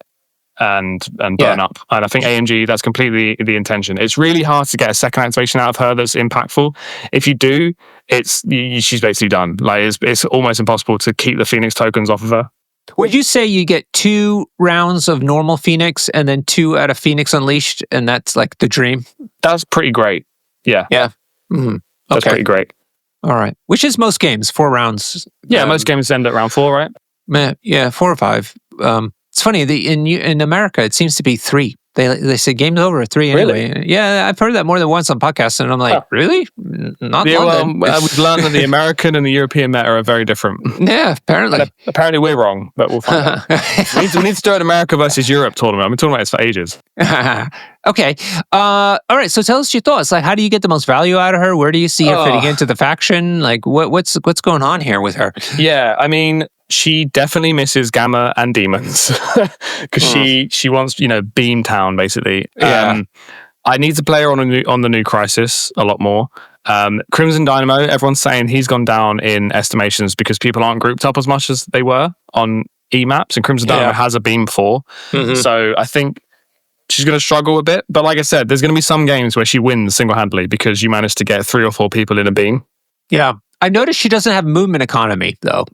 and burn up. And I think AMG, that's completely the intention. It's really hard to get a second activation out of her that's impactful. If you do, she's basically done. Like it's almost impossible to keep the Phoenix tokens off of her. Would you say you get 2 rounds of normal Phoenix and then 2 out of Phoenix Unleashed, and that's like the dream? That's pretty great. Yeah. Mm-hmm. That's pretty great. All right. Which is most games, 4 rounds. Yeah, most games end at round 4, right? Yeah, 4 or 5. It's funny, in America, it seems to be 3. They say game's over at 3 anyway. Really? Yeah, I've heard that more than once on podcasts, and I'm like, really? Not London. We've learned that the American and the European meta are very different. Yeah, apparently. And apparently we're wrong, but we'll find out. we need to do an America versus Europe tournament. I've been talking about this for ages. Okay. All right, so tell us your thoughts. Like, how do you get the most value out of her? Where do you see her fitting into the faction? Like, what's going on here with her? Yeah, I mean, she definitely misses Gamma and Demons because she wants, Beam Town basically. Yeah. I need to play her on the new Crisis a lot more. Crimson Dynamo, everyone's saying he's gone down in estimations because people aren't grouped up as much as they were on E-maps, and Crimson Dynamo has a Beam 4. So I think she's going to struggle a bit. But like I said, there's going to be some games where she wins single-handedly because you managed to get 3 or 4 people in a beam. Yeah. I noticed she doesn't have movement economy, though.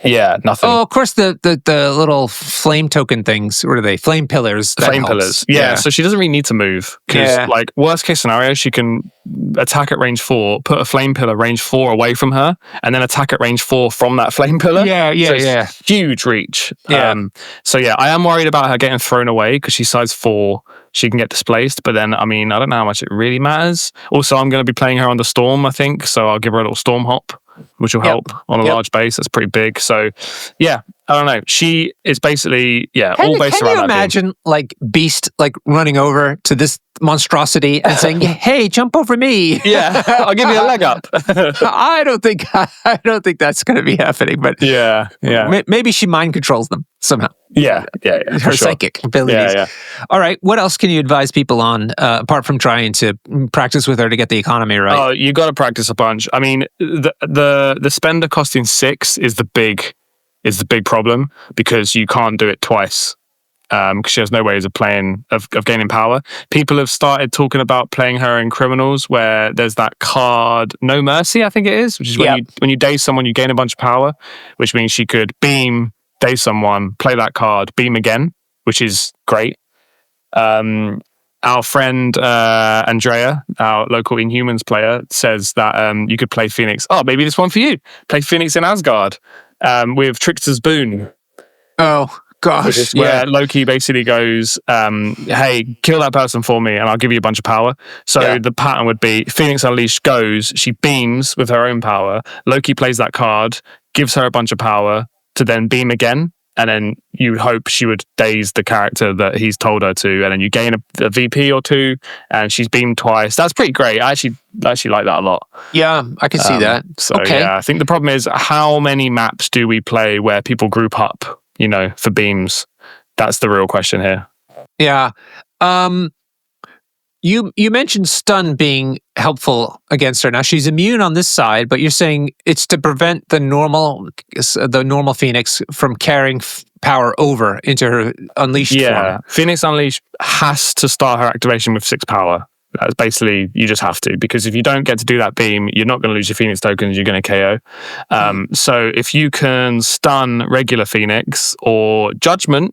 Yeah, nothing. Oh, of course, the little flame token things. What are they? Flame pillars. Flame pillars. Yeah, so she doesn't really need to move. Because, worst case scenario, she can attack at range 4, put a flame pillar range 4 away from her, and then attack at range 4 from that flame pillar. Yeah. Huge reach. Yeah. I am worried about her getting thrown away because she's size 4. She can get displaced, but then, I mean, I don't know how much it really matters. Also, I'm going to be playing her on the Storm, I think, so I'll give her a little Storm hop, which will help on a large base. That's pretty big. So, I don't know. She is basically, all based around that. Can you imagine, Beast, running over to this monstrosity and saying, "Hey, jump over me"? Yeah, I'll give you a leg up. I don't think that's going to be happening. But maybe she mind controls them somehow. Yeah. Her psychic abilities. Yeah. All right. What else can you advise people on apart from trying to practice with her to get the economy right? Oh, you got to practice a bunch. I mean, the spender costing 6 is the big problem because you can't do it twice. Because she has no ways of gaining power. People have started talking about playing her in Criminals, where there's that card No Mercy, I think it is, which is when you daze someone, you gain a bunch of power, which means she could beam, daze someone, play that card, beam again, which is great. Our friend Andrea, our local Inhumans player, says that you could play Phoenix. Oh, maybe this one for you. Play Phoenix in Asgard with Trickster's Boon. Oh, gosh. Which is where Loki basically goes, hey, kill that person for me and I'll give you a bunch of power. So the pattern would be Phoenix Unleashed goes, she beams with her own power. Loki plays that card, gives her a bunch of power to then beam again. And then you hope she would daze the character that he's told her to. And then you gain a VP or two and she's beamed twice. That's pretty great. I actually like that a lot. Yeah, I can see that. So yeah, I think the problem is how many maps do we play where people group up, for beams? That's the real question here. Yeah. You mentioned stun being helpful against her. Now she's immune on this side, but you're saying it's to prevent the normal Phoenix from carrying power over into her unleashed form. Phoenix Unleashed has to start her activation with 6 power. That's basically, you just have to, because if you don't get to do that beam, you're not going to lose your Phoenix tokens, you're going to KO. So if you can stun regular Phoenix or Judgment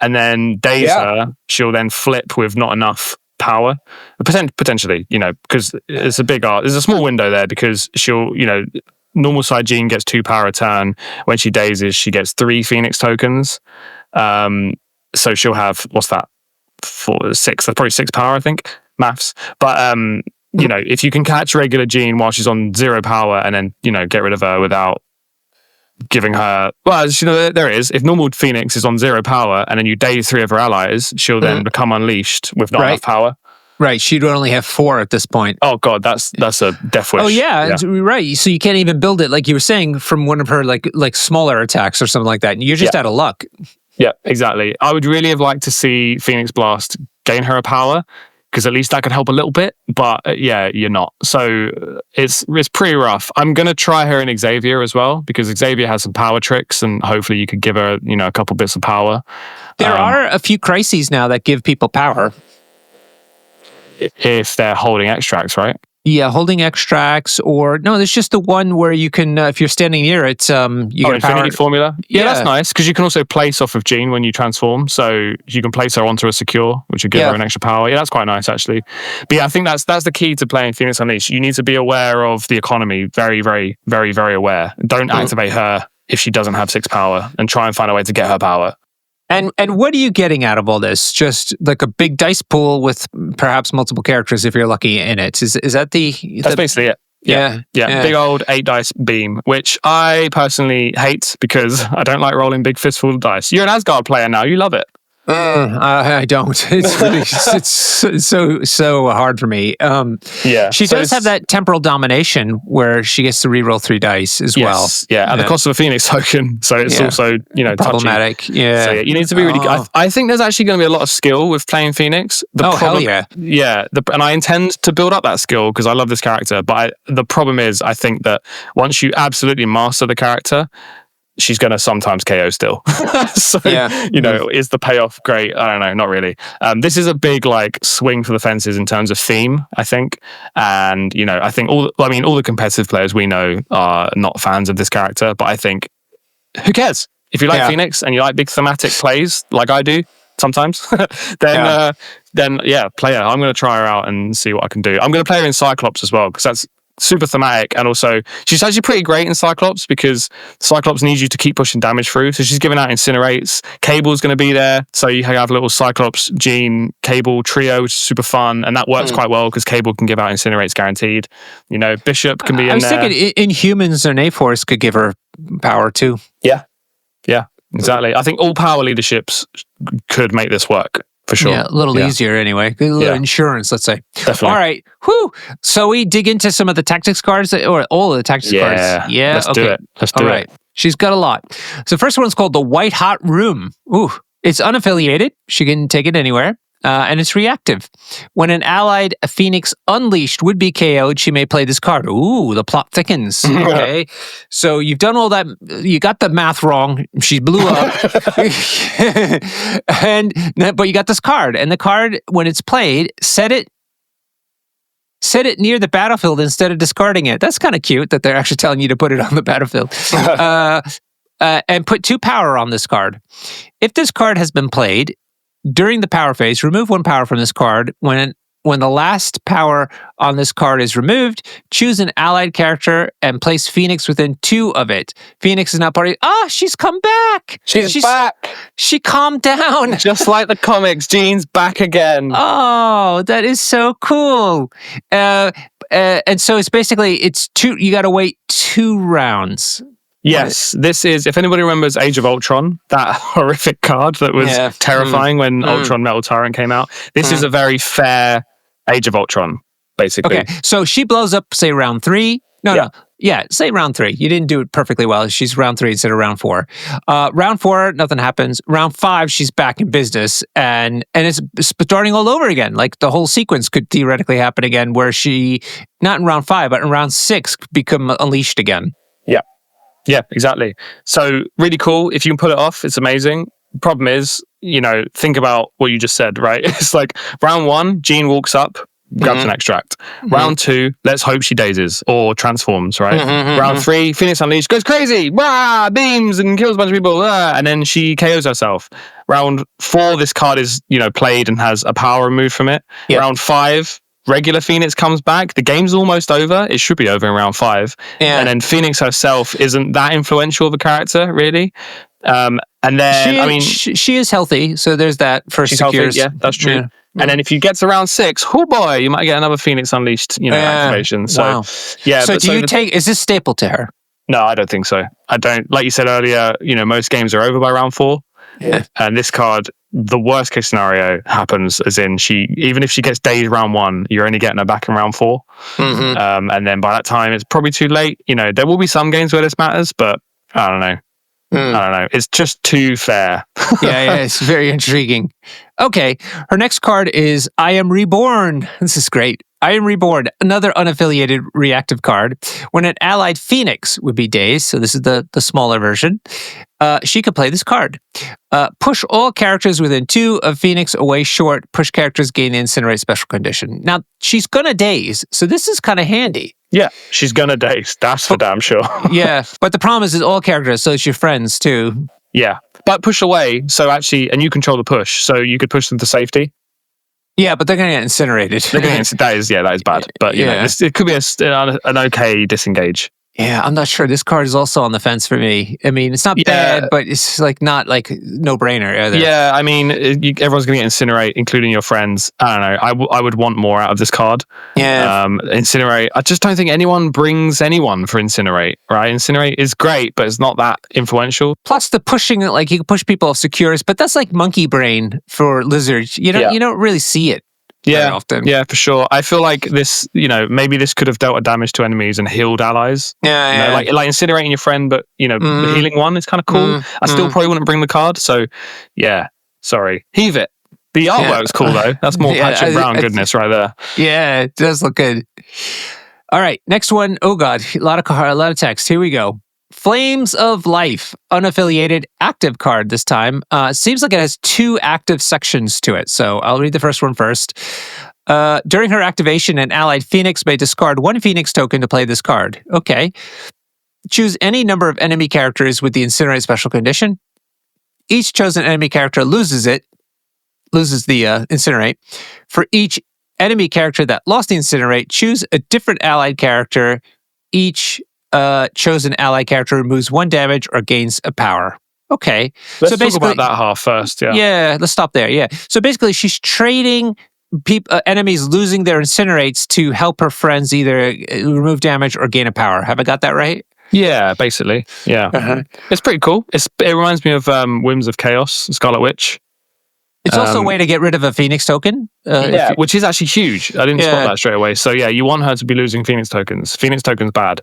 and then daze her, she'll then flip with not enough power, potentially, because it's a big art. There's a small window there because she'll, normal side Jean gets 2 power a turn. When she dazes, she gets 3 Phoenix tokens. So she'll have, what's that? 4, 6, that's probably 6 power, I think. Maths. But, if you can catch regular Jean while she's on 0 power and then, get rid of her without giving her, there it is. If normal Phoenix is on 0 power and then you daze 3 of her allies, she'll then become unleashed with not enough power. Right, she'd only have 4 at this point. Oh god, that's a death wish. Oh yeah, right. So you can't even build it, like you were saying, from one of her like smaller attacks or something like that. You're just out of luck. Yeah, exactly. I would really have liked to see Phoenix Blast gain her a power, because at least that could help a little bit. But you're not. So it's pretty rough. I'm going to try her in Xavier as well, because Xavier has some power tricks and hopefully you could give her, a couple bits of power. There are a few crises now that give people power. If they're holding extracts, right? Yeah, holding extracts, or no, there's just the one where you can, if you're standing near it, you get Infinity power. Formula. Yeah, that's nice, because you can also place off of Jean when you transform, so you can place her onto a secure, which would give her an extra power. Yeah, that's quite nice actually. But yeah, I think that's the key to playing Phoenix Unleashed. You need to be aware of the economy, very, very, very, very aware. Don't activate her if she doesn't have 6 power, and try and find a way to get her power. And what are you getting out of all this? Just like a big dice pool with perhaps multiple characters if you're lucky in it. Is that That's basically it. Yeah. Big old 8 dice beam, which I personally hate because I don't like rolling big fistful of dice. You're an Asgard player now. You love it. I don't. It's really, it's so hard for me. She does have that temporal domination where she gets to reroll 3 dice as well. Yeah, at the cost of a Phoenix token. So it's also problematic. Touchy. Yeah, so you need to be really good. I think there's actually going to be a lot of skill with playing Phoenix. Hell yeah! Yeah, and I intend to build up that skill because I love this character. But the problem is, I think that once you absolutely master the character, she's going to sometimes KO still. So, is the payoff great? I don't know, not really. This is a big swing for the fences in terms of theme, I think. And, I think all the competitive players we know are not fans of this character, but I think, who cares? If you like Phoenix and you like big thematic plays like I do sometimes, then play her. I'm going to try her out and see what I can do. I'm going to play her in Cyclops as well, because that's super thematic, and also she's actually pretty great in Cyclops because Cyclops needs you to keep pushing damage through. So she's giving out incinerates. Cable's going to be there, so you have a little Cyclops, Jean, Cable trio, which is super fun, and that works quite well because Cable can give out incinerates guaranteed. Bishop can be in there. I was thinking Inhumans and A-Force could give her power too. Yeah, exactly. I think all power leaderships could make this work. For sure. Yeah, a little easier anyway. A little insurance, let's say. Definitely. All right. Whew. So we dig into some of the tactics cards, or all of the tactics cards. Yeah. Let's do it. All right. She's got a lot. So first one's called the White Hot Room. Ooh. It's unaffiliated. She can take it anywhere. And it's reactive. When an allied Phoenix Unleashed would be KO'd, she may play this card. Ooh, the plot thickens. Okay. So you've done all that. You got the math wrong. She blew up. But you got this card. And the card, when it's played, set it near the battlefield instead of discarding it. That's kind of cute that they're actually telling you to put it on the battlefield. And put 2 power on this card. If this card has been played, during the power phase, remove 1 power from this card. When When the last power on this card is removed, choose an allied character and place Phoenix within 2 of it. Phoenix is now party. She's come back. She's back. She calmed down. Just like the comics, Jean's back again. Oh, that is so cool. And so it's basically, you got to wait 2 rounds. Yes, this is, if anybody remembers Age of Ultron, that horrific card that was terrifying when Ultron Metal Tyrant came out. This is a very fair Age of Ultron, basically. Okay, so she blows up, say, round 3. No. Yeah, say round 3. You didn't do it perfectly well. She's round 3 instead of round 4. Round 4, nothing happens. Round 5, she's back in business, and it's starting all over again. Like the whole sequence could theoretically happen again, where she, not in round 5, but in round 6, become unleashed again. Yeah, exactly. So really cool. If you can pull it off, it's amazing. Problem is, think about what you just said, right? It's like round 1, Jean walks up, grabs an extract. Round 2, let's hope she dazes or transforms, right? Round 3, Phoenix Unleashed goes crazy, wah, beams and kills a bunch of people, and then she KOs herself. Round 4, this card is, played and has a power removed from it. Yep. Round 5, regular Phoenix comes back. The game's almost over. It should be over in round 5. Yeah. And then Phoenix herself isn't that influential of a character, really. And then, she is healthy, so there's that for she's secures. Healthy, yeah, that's true. Yeah. And then if you get to round 6, oh boy, you might get another Phoenix Unleashed, activation. So, So is this staple to her? No, I don't think so. I don't. Like you said earlier, most games are over by round 4. Yeah. And this card, the worst case scenario happens, as in even if she gets dazed round 1, you're only getting her back in round 4. And then by that time, it's probably too late. There will be some games where this matters, but I don't know. I don't know. It's just too fair. yeah, it's very intriguing. Okay, her next card is I Am Reborn. This is great. I Am Reborn, another unaffiliated reactive card. When an allied Phoenix would be dazed, so this is the smaller version, she could play this card. Push all characters within 2 of Phoenix away short. Push characters gain Incinerate special condition. Now, she's going to daze, so this is kind of handy. Yeah, she's going to daze. That's for damn sure. Yeah, but the problem is all characters, so it's your friends too. Yeah, but push away, so actually, and you control the push, so you could push them to safety. Yeah, but they're going to get incinerated. That is bad. But it could be an okay disengage. Yeah, I'm not sure. This card is also on the fence for me. I mean, it's not bad, but it's not no brainer either. Yeah, I mean, everyone's going to get Incinerate, including your friends. I don't know. I would want more out of this card. Yeah. Incinerate. I just don't think anyone brings anyone for Incinerate, right? Incinerate is great, but it's not that influential. Plus the pushing, you can push people off secures, but that's like monkey brain for lizards. You don't really see it. Yeah, often. Yeah, for sure. I feel like this, maybe this could have dealt a damage to enemies and healed allies. Yeah, like incinerating your friend, but the healing one is kind of cool. I still probably wouldn't bring the card. So, yeah, sorry, heave it. The artwork's cool though. That's more Patrick Brown goodness right there. Yeah, it does look good. All right, next one. Oh God, a lot of text. Here we go. Flames of Life, unaffiliated active card this time. Seems like it has 2 active sections to it. So I'll read the first one first. During her activation, an allied Phoenix may discard 1 Phoenix token to play this card. Okay. Choose any number of enemy characters with the Incinerate special condition. Each chosen enemy character loses the Incinerate. For each enemy character that lost the Incinerate, choose a different allied character. Each chosen ally character removes 1 damage or gains a power. Okay. Let's talk about that half first. Yeah, let's stop there. Yeah. So basically, she's trading enemies losing their Incinerates to help her friends either remove damage or gain a power. Have I got that right? Yeah, basically. Yeah. It's pretty cool. It reminds me of Whims of Chaos, Scarlet Witch. It's also a way to get rid of a Phoenix token. Which is actually huge. I didn't spot that straight away. So yeah, you want her to be losing Phoenix tokens. Phoenix tokens bad.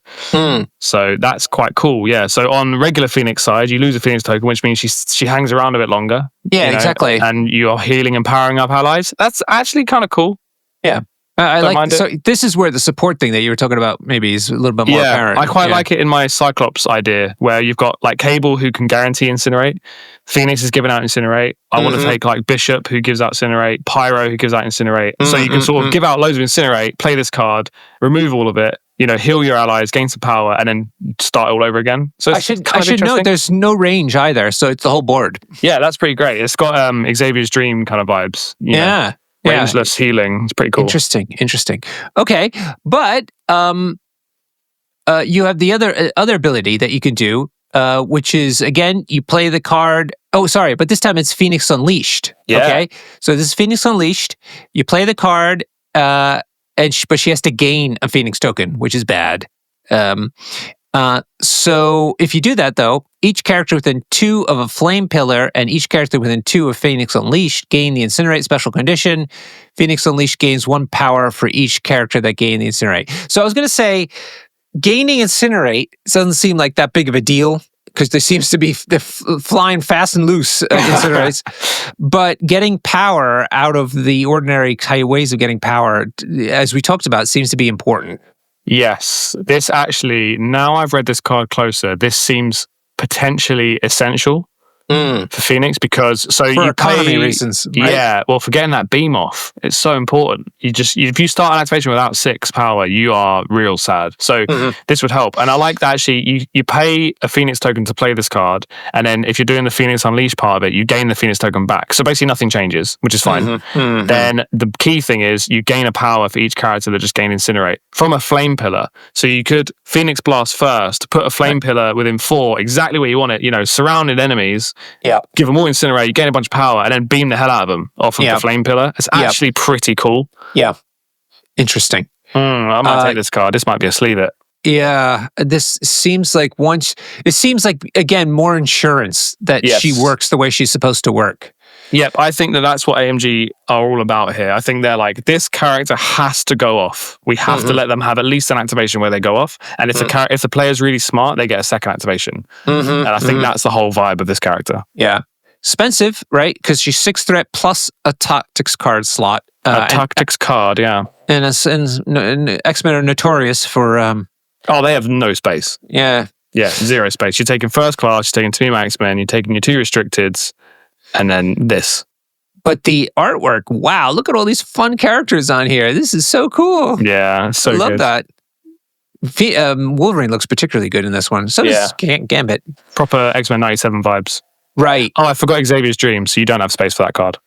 So that's quite cool. Yeah. So on regular Phoenix side, you lose a Phoenix token, which means she hangs around a bit longer. Yeah, exactly. And you are healing and powering up allies. That's actually kind of cool. Yeah. I like so this is where the support thing that you were talking about maybe is a little bit more apparent. I quite like it in my Cyclops idea where you've got like Cable who can guarantee Incinerate. Phoenix is giving out Incinerate. I want to take like Bishop who gives out Incinerate, Pyro who gives out Incinerate. So you can sort of give out loads of Incinerate, play this card, remove all of it, heal your allies, gain some power, and then start all over again. So I should note there's no range either, so it's the whole board. Yeah, that's pretty great. It's got Xavier's Dream kind of vibes. Yeah. rangeless healing. It's pretty cool. Interesting. Okay, but you have the other ability that you can do, which is, again, you play the card. Oh, sorry, but this time it's Phoenix Unleashed. Yeah. Okay, so this is Phoenix Unleashed. You play the card, but she has to gain a Phoenix token, which is bad. So if you do that, though, each character within 2 of a Flame Pillar and each character within 2 of Phoenix Unleashed gain the Incinerate special condition. Phoenix Unleashed gains 1 power for each character that gain the Incinerate. So I was going to say, gaining Incinerate doesn't seem like that big of a deal because there seems to be flying fast and loose Incinerates. But getting power out of the ordinary ways of getting power, as we talked about, seems to be important. Yes, this actually, now I've read this card closer, this seems potentially essential for Phoenix because for economy reasons, right? Yeah, well, for getting that beam off, it's so important. If you start an activation without 6 power, you are real sad. So this would help. And I like that actually you pay a Phoenix token to play this card, and then if you're doing the Phoenix Unleashed part of it, you gain the Phoenix token back. So basically nothing changes, which is fine. Then the key thing is you gain a power for each character that just gain Incinerate from a Flame Pillar. So you could Phoenix Blast first, put a Flame Pillar within 4, exactly where you want it, surrounded enemies. Yeah. Give them all Incinerate, you gain a bunch of power, and then beam the hell out of them off of the Flame Pillar. It's actually pretty cool. Yeah. Interesting. I might take this card. This might be a sleeve it. Yeah. This seems like again, more insurance that she works the way she's supposed to work. Yep, I think that's what AMG are all about here. I think they're like, this character has to go off. We have to let them have at least an activation where they go off. And if the player's really smart, they get a second activation. And I think that's the whole vibe of this character. Yeah. Expensive, right? Because she's 6 threat plus a tactics card slot. A tactics card, yeah. And X-Men are notorious for... they have no space. Yeah. Yeah, 0 space. You're taking first class, you're taking 2 X-Men, you're taking your 2 restricteds, and then this. But the artwork, wow, look at all these fun characters on here. This is so cool. Yeah, so good. I love that. Wolverine looks particularly good in this one. So does Gambit. Proper X-Men 97 vibes. Right. Oh, I forgot Xavier's Dream, so you don't have space for that card.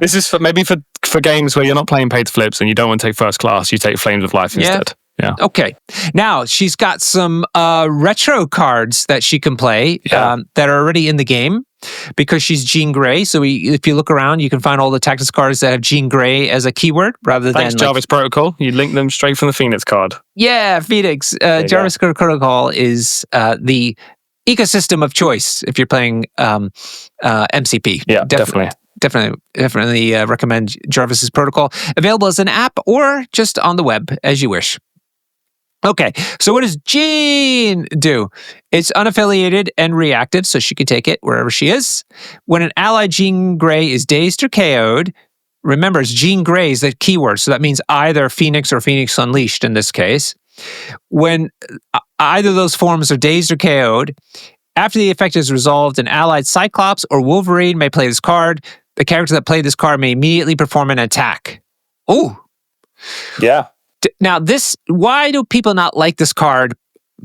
This is for games where you're not playing pay to flips and you don't want to take first class, you take Flames of Life instead. Yeah. Okay. Now, she's got some retro cards that she can play that are already in the game because she's Jean Grey. So if you look around, you can find all the tactics cards that have Jean Grey as a keyword rather than... Thanks, Jarvis Protocol. You link them straight from the Phoenix card. Yeah, Phoenix. Jarvis Protocol is the ecosystem of choice if you're playing MCP. Yeah, definitely. Definitely recommend Jarvis's Protocol. Available as an app or just on the web as you wish. Okay, so what does Jean do? It's unaffiliated and reactive, so she can take it wherever she is. When an ally Jean Grey is dazed or KO'd, remember, it's Jean Grey is the keyword, so that means either Phoenix or Phoenix Unleashed in this case. When either of those forms are dazed or KO'd, after the effect is resolved, an allied Cyclops or Wolverine may play this card. The character that played this card may immediately perform an attack. Oh. Yeah. Now, why do people not like this card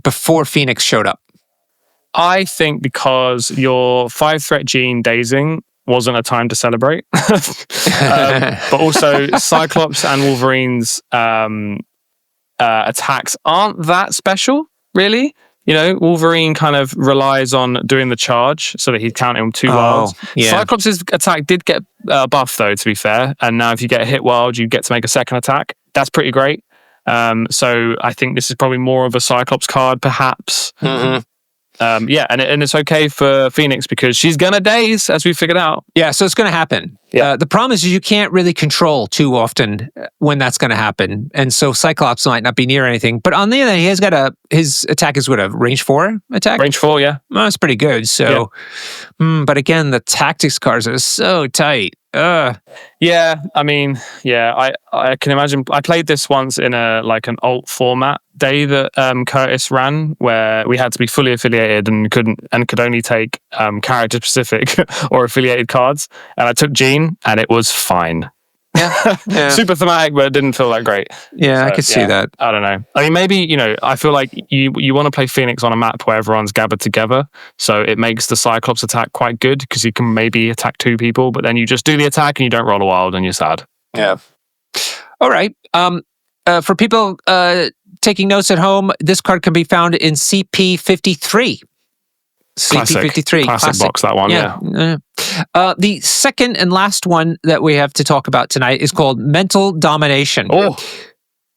before Phoenix showed up? I think because your 5-threat Jean dazing wasn't a time to celebrate. But also, Cyclops and Wolverine's attacks aren't that special, really. Wolverine kind of relies on doing the charge so that he's counting 2 wilds. Yeah. Cyclops' attack did get a buff, though, to be fair. And now if you get a hit wild, you get to make a second attack. That's pretty great. So I think this is probably more of a Cyclops card, perhaps. And it's okay for Phoenix because she's gonna daze, as we figured out. Yeah, so it's gonna happen. The problem is you can't really control too often when that's gonna happen, and so Cyclops might not be near anything. But on the other hand, he has got his attack is what, a range 4 attack? Range 4, yeah. Well, that's pretty good. So, but again, the tactics cards are so tight. Yeah, I mean, I can imagine. I played this once in an alt format day that Curtis ran, where we had to be fully affiliated and could only take character specific or affiliated cards. And I took Jean, and it was fine. Yeah. Super thematic, but it didn't feel that great. Yeah, I could see that. I don't know. I mean, maybe, I feel like you want to play Phoenix on a map where everyone's gathered together. So it makes the Cyclops attack quite good because you can maybe attack 2 people, but then you just do the attack and you don't roll a wild and you're sad. Yeah. All right. For people taking notes at home, this card can be found in CP53. CP53. Classic box, that one, yeah. The second and last one that we have to talk about tonight is called Mental Domination.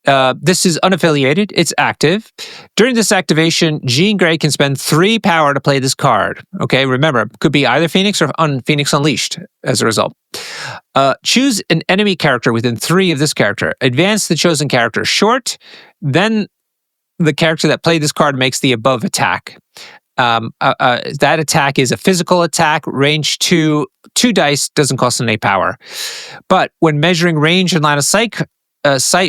This is unaffiliated. It's active. During this activation, Jean Grey can spend 3 power to play this card. Okay, remember, it could be either Phoenix or Phoenix Unleashed as a result. Choose an enemy character within 3 of this character. Advance the chosen character short. Then the character that played this card makes the above attack. That attack is a physical attack, range 2 dice, doesn't cost any power. But when measuring range and line of sight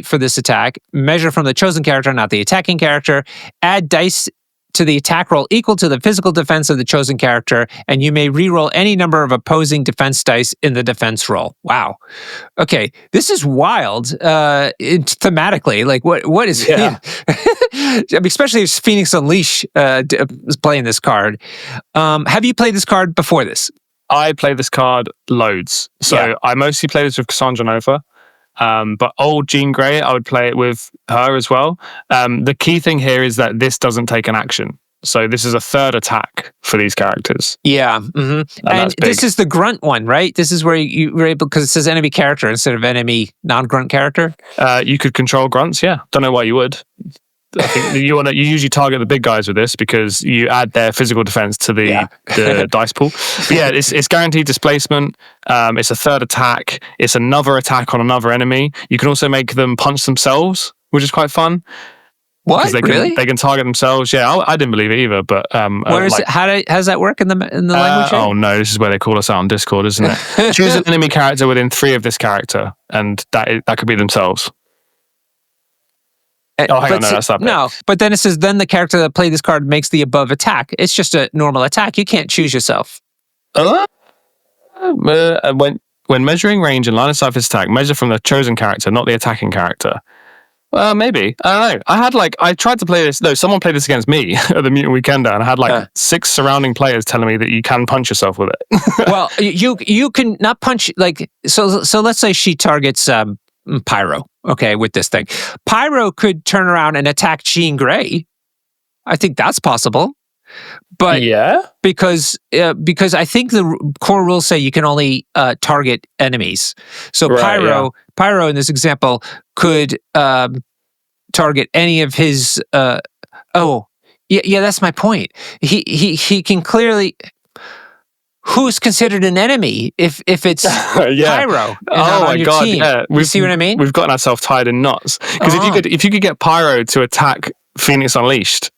for this attack, measure from the chosen character, not the attacking character. Add dice to the attack roll equal to the physical defense of the chosen character, and you may reroll any number of opposing defense dice in the defense roll. Wow. Okay, this is wild. Thematically, like what is? Yeah. Especially if Phoenix Unleashed is playing this card. Have you played this card before this? I play this card loads. So I mostly play this with Cassandra Nova. But old Jean Grey, I would play it with her as well. The key thing here is that this doesn't take an action. So this is a 3rd attack for these characters. Yeah. Mm-hmm. And this is the grunt one, right? This is where you were able, because it says enemy character instead of enemy non-grunt character. You could control grunts, yeah. Don't know why you would. I think you usually target the big guys with this because you add their physical defense to the dice pool. But yeah, it's guaranteed displacement. It's a 3rd attack. It's another attack on another enemy. You can also make them punch themselves, which is quite fun. What? Really? They can target themselves. Yeah, I didn't believe it either. But where is it? How does that work in the language? Oh no, this is where they call us out on Discord, isn't it? Choose an enemy character within 3 of this character, and that could be themselves. Oh, hang on, no, that's not bit. No, but then it says, then the character that played this card makes the above attack. It's just a normal attack. You can't choose yourself. When measuring range and line of sight for this attack, measure from the chosen character, not the attacking character. Well, maybe. I don't know. I tried to play this. No, someone played this against me at the Mutant Weekender, and I had 6 surrounding players telling me that you can punch yourself with it. Well, you can not punch, so let's say she targets Pyro, okay, with this thing. Pyro could turn around and attack Jean Grey. I think that's possible. But because I think the core rules say you can only target enemies. So Pyro in this example could target any of his that's my point. He can clearly. Who's considered an enemy if it's Pyro? Oh my god! Team. Yeah, you see what I mean? We've gotten ourselves tied in knots because if you could get Pyro to attack Phoenix Unleashed,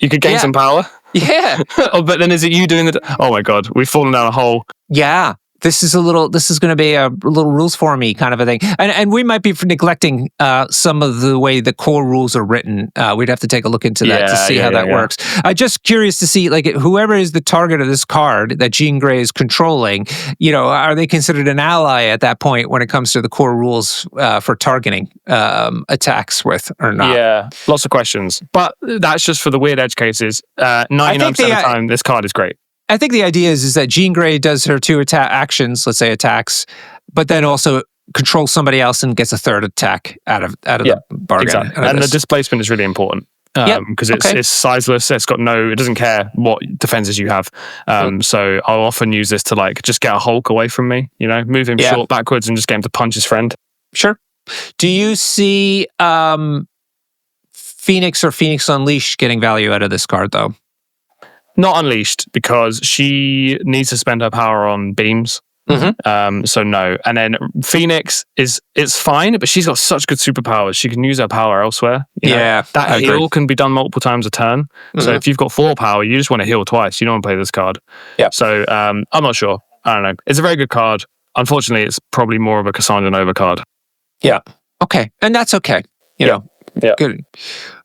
you could gain some power. Yeah. But then is it you doing the? Oh my god, we've fallen down a hole. Yeah. This is going to be a little rules for me kind of a thing. And we might be neglecting some of the way the core rules are written. We'd have to take a look into that to see how that works. I'm just curious to see, whoever is the target of this card that Jean Grey is controlling, are they considered an ally at that point when it comes to the core rules for targeting attacks with or not? Yeah, lots of questions. But that's just for the weird edge cases. 99% of the time, this card is great. I think the idea is that Jean Grey does her 2 actions, let's say attacks, but then also controls somebody else and gets a 3rd attack out of the bargain. Exactly. And the displacement is really important because it's sizeless. It doesn't care what defenses you have. So I'll often use this to just get a Hulk away from me, move him short backwards and just get him to punch his friend. Sure. Do you see Phoenix or Phoenix Unleashed getting value out of this card though? Not Unleashed, because she needs to spend her power on beams. Mm-hmm. So no. And then Phoenix it's fine, but she's got such good superpowers. She can use her power elsewhere. That heal can be done multiple times a turn. Mm-hmm. So if you've got 4 power, you just want to heal twice. You don't want to play this card. Yeah. So I'm not sure. I don't know. It's a very good card. Unfortunately, it's probably more of a Cassandra Nova card. Yeah. Okay. And that's okay. You know. Yeah. Good.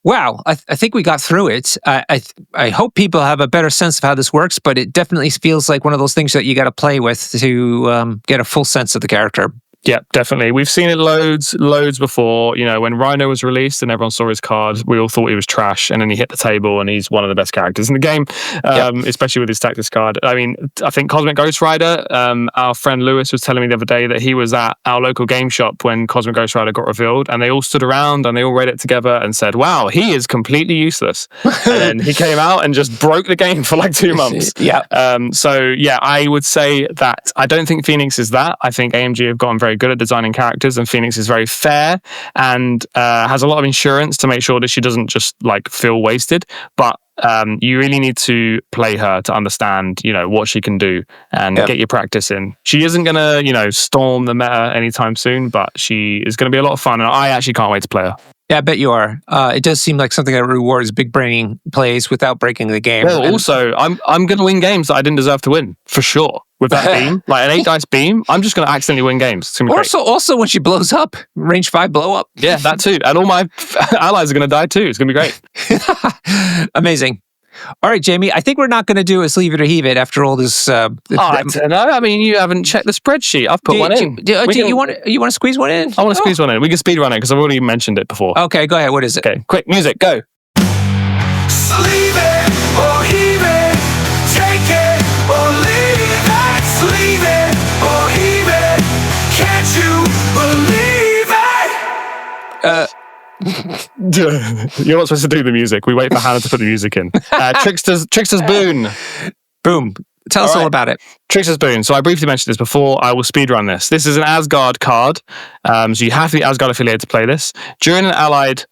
Wow. I think we got through it. I hope people have a better sense of how this works, but it definitely feels like one of those things that you got to play with to get a full sense of the character. Yeah, definitely. We've seen it loads before. You know, when Rhino was released and everyone saw his card, we all thought he was trash, and then he hit the table, and he's one of the best characters in the game, especially with his tactics card. I mean, I think Cosmic Ghost Rider, our friend Lewis was telling me the other day that he was at our local game shop when Cosmic Ghost Rider got revealed, and they all stood around and they all read it together and said, wow, he is completely useless. And then he came out and just broke the game for like 2 months. So I would say that I don't think Phoenix is that. I think AMG have gotten very good at designing characters, and Phoenix is very fair and has a lot of insurance to make sure that she doesn't just like feel wasted. But you really need to play her to understand, you know, what she can do and get your practice in. She isn't gonna, you know, storm the meta anytime soon, but she is gonna be a lot of fun, and I actually can't wait to play her. Yeah, I bet you are. It does seem like something that rewards big braining plays without breaking the game. Well, also, I'm going to win games that I didn't deserve to win, for sure. With that beam, like an 8 dice beam, I'm just going to accidentally win games. It's gonna be great. Also, when she blows up, range 5 blow up. Yeah, that too. And all my allies are going to die too. It's going to be great. Amazing. All right, Jamie, I think we're not going to do a sleeve it or heave it after all this. I don't know. I mean, you haven't checked the spreadsheet. I've put one in. You want to squeeze one in? I want to squeeze one in. We can speed run it because I've already mentioned it before. Okay, go ahead. What is it? Okay, quick, music, go. Sleeve it or heave it, take it or leave it. Sleeve it or heave it, can't you believe it? You're not supposed to do the music. We wait for Hannah to put the music in. Trickster's Boon. Boom. Tell us all about it. Trickster's Boon. So I briefly mentioned this before. I will speedrun this. This is an Asgard card. So you have to be Asgard affiliated to play this. During an allied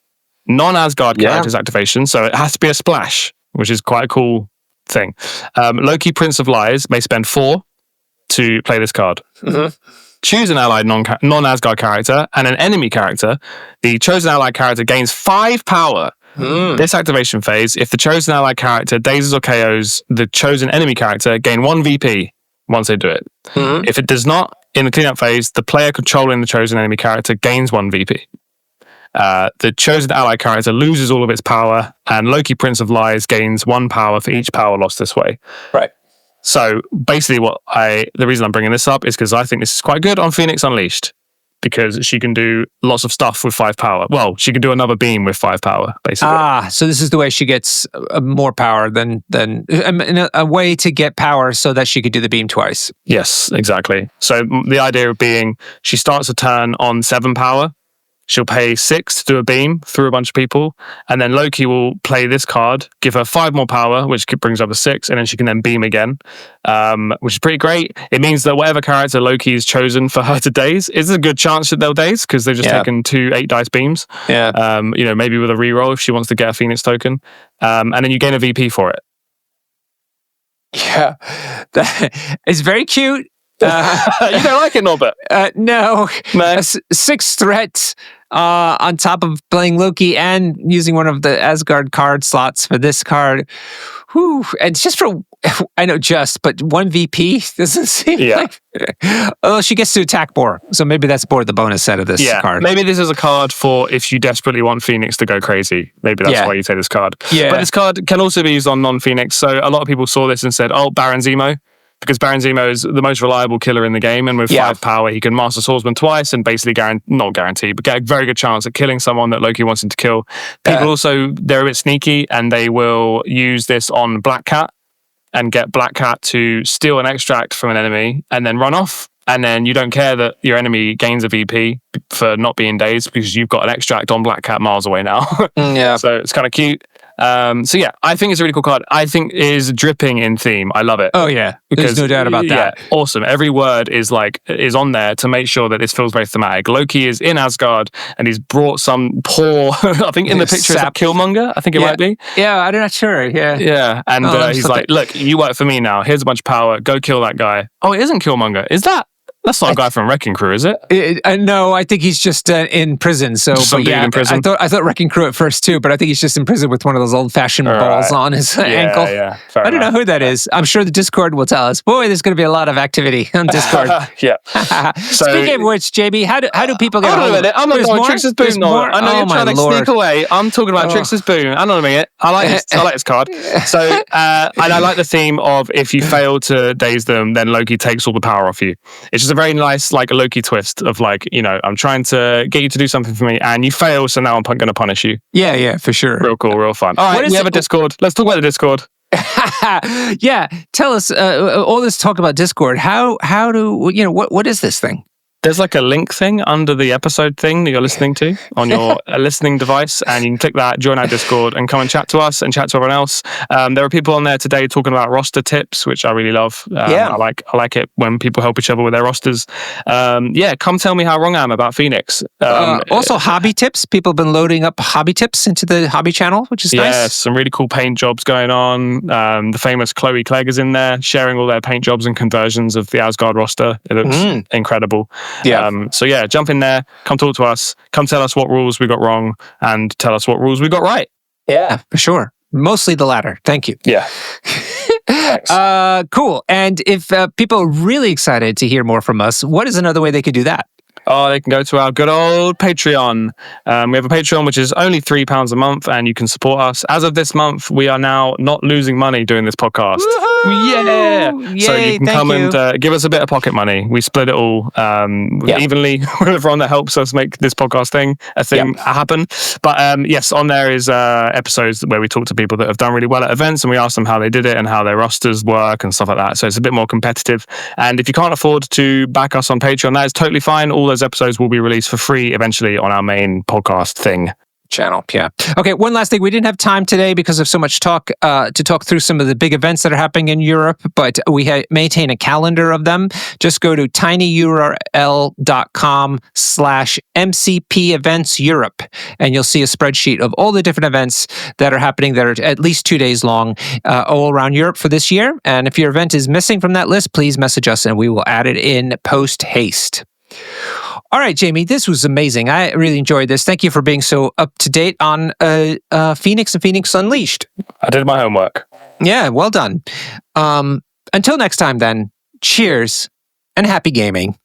non-Asgard character's activation, so it has to be a splash, which is quite a cool thing. Loki, Prince of Lies, may spend 4 to play this card. Mm-hmm. Choose an allied non-Asgard character and an enemy character. The chosen allied character gains 5 power. This activation phase, if the chosen allied character dazes or KOs the chosen enemy character, gain 1 VP once they do it. If it does not, in the cleanup phase, the player controlling the chosen enemy character gains 1 VP. The chosen allied character loses all of its power, and Loki, Prince of Lies, gains 1 power for each power lost this way. Right. So basically the reason I'm bringing this up is because I think this is quite good on Phoenix Unleashed, because she can do lots of stuff with 5 power. Well, she can do another beam with 5 power, basically. So this is the way she gets more power than a way to get power so that she could do the beam twice. Yes, exactly. So the idea of being, she starts a turn on 7 power. She'll pay 6 to do a beam through a bunch of people, and then Loki will play this card, give her 5 more power, which brings up to 6, and then she can then beam again, which is pretty great. It means that whatever character Loki is chosen for her to daze, is a good chance that they'll daze because they've just taken 2 8 dice beams. Yeah. You know, maybe with a reroll if she wants to get a Phoenix token, and then you gain a VP for it. Yeah, it's very cute. You don't like it, Norbert? No. 6 threat on top of playing Loki and using one of the Asgard card slots for this card. Whew. And just for, I know but 1 VP doesn't seem like... Oh, she gets to attack more. So maybe that's more the bonus set of this card. Maybe this is a card for if you desperately want Phoenix to go crazy. Maybe that's why you take this card. Yeah. But this card can also be used on non-Phoenix. So a lot of people saw this and said, oh, Baron Zemo. Because Baron Zemo is the most reliable killer in the game, and with 5 power, he can Master Swordsman twice and basically not guarantee, but get a very good chance at killing someone that Loki wants him to kill. People also, they're a bit sneaky, and they will use this on Black Cat and get Black Cat to steal an extract from an enemy and then run off. And then you don't care that your enemy gains a VP for not being dazed because you've got an extract on Black Cat miles away now. So it's kind of cute. So yeah, I think it's a really cool card. I think it is dripping in theme. I love it. Oh yeah, there's no doubt about that. Awesome. Every word is on there to make sure that this feels very thematic. Loki is in Asgard and he's brought some poor, I think in the picture it's Killmonger, I think it might be. Yeah, I'm not sure. Yeah. And he's like, look, you work for me now. Here's a bunch of power. Go kill that guy. Oh, it isn't Killmonger. Is that? That's not a guy from Wrecking Crew, is it? No, I think he's just in prison. So, in prison. I thought Wrecking Crew at first too, but I think he's just in prison with one of those old-fashioned balls on his ankle. Yeah, I don't know who that is. I'm sure the Discord will tell us. Boy, there's going to be a lot of activity on Discord. Speaking of which, JB, how do people get? Hold on a minute. I'm not going Trickster's Boon. I know you're trying to sneak away. I'm talking about Trickster's Boon. Hang on a minute. I like this card. So, and I like the theme of if you fail to daze them, then Loki takes all the power off you. It's just a very nice, like, Loki twist of like, I'm trying to get you to do something for me and you fail, so now I'm going to punish you. Yeah, for sure. Real cool, real fun. All right, we have a Discord. Let's talk about the Discord. Yeah, tell us all this talk about Discord. How do what is this thing? There's like a link thing under the episode thing that you're listening to on your listening device, and you can click that, join our Discord, and come and chat to us and chat to everyone else. There are people on there today talking about roster tips, which I really love. I like it when people help each other with their rosters. Come tell me how wrong I am about Phoenix. Also, hobby tips. People have been loading up hobby tips into the hobby channel, which is nice. Yeah, some really cool paint jobs going on. The famous Chloe Clegg is in there, sharing all their paint jobs and conversions of the Asgard roster. It looks incredible. Yeah. Jump in there, come talk to us, come tell us what rules we got wrong, and tell us what rules we got right. Yeah, for sure. Mostly the latter. Thank you. Yeah. Cool. And if people are really excited to hear more from us, what is another way they could do that? Oh, they can go to our good old Patreon. We have a Patreon, which is only £3 a month, and you can support us. As of this month, we are now not losing money doing this podcast. Yeah! Yay, so you can come and give us a bit of pocket money. We split it all evenly with everyone that helps us make this podcast thing happen. But yes, on there is episodes where we talk to people that have done really well at events, and we ask them how they did it and how their rosters work and stuff like that. So it's a bit more competitive. And if you can't afford to back us on Patreon, that is totally fine. All those episodes will be released for free eventually on our main podcast thing. Channel. Yeah. Okay. One last thing. We didn't have time today because of so much talk to talk through some of the big events that are happening in Europe, but we maintain a calendar of them. Just go to tinyurl.com/MCP Events Europe, and you'll see a spreadsheet of all the different events that are happening that are at least 2 days long all around Europe for this year. And if your event is missing from that list, please message us and we will add it in post haste. All right, Jamie, this was amazing. I really enjoyed this. Thank you for being so up to date on Phoenix and Phoenix Unleashed. I did my homework. Yeah, well done. Until next time, then, cheers and happy gaming.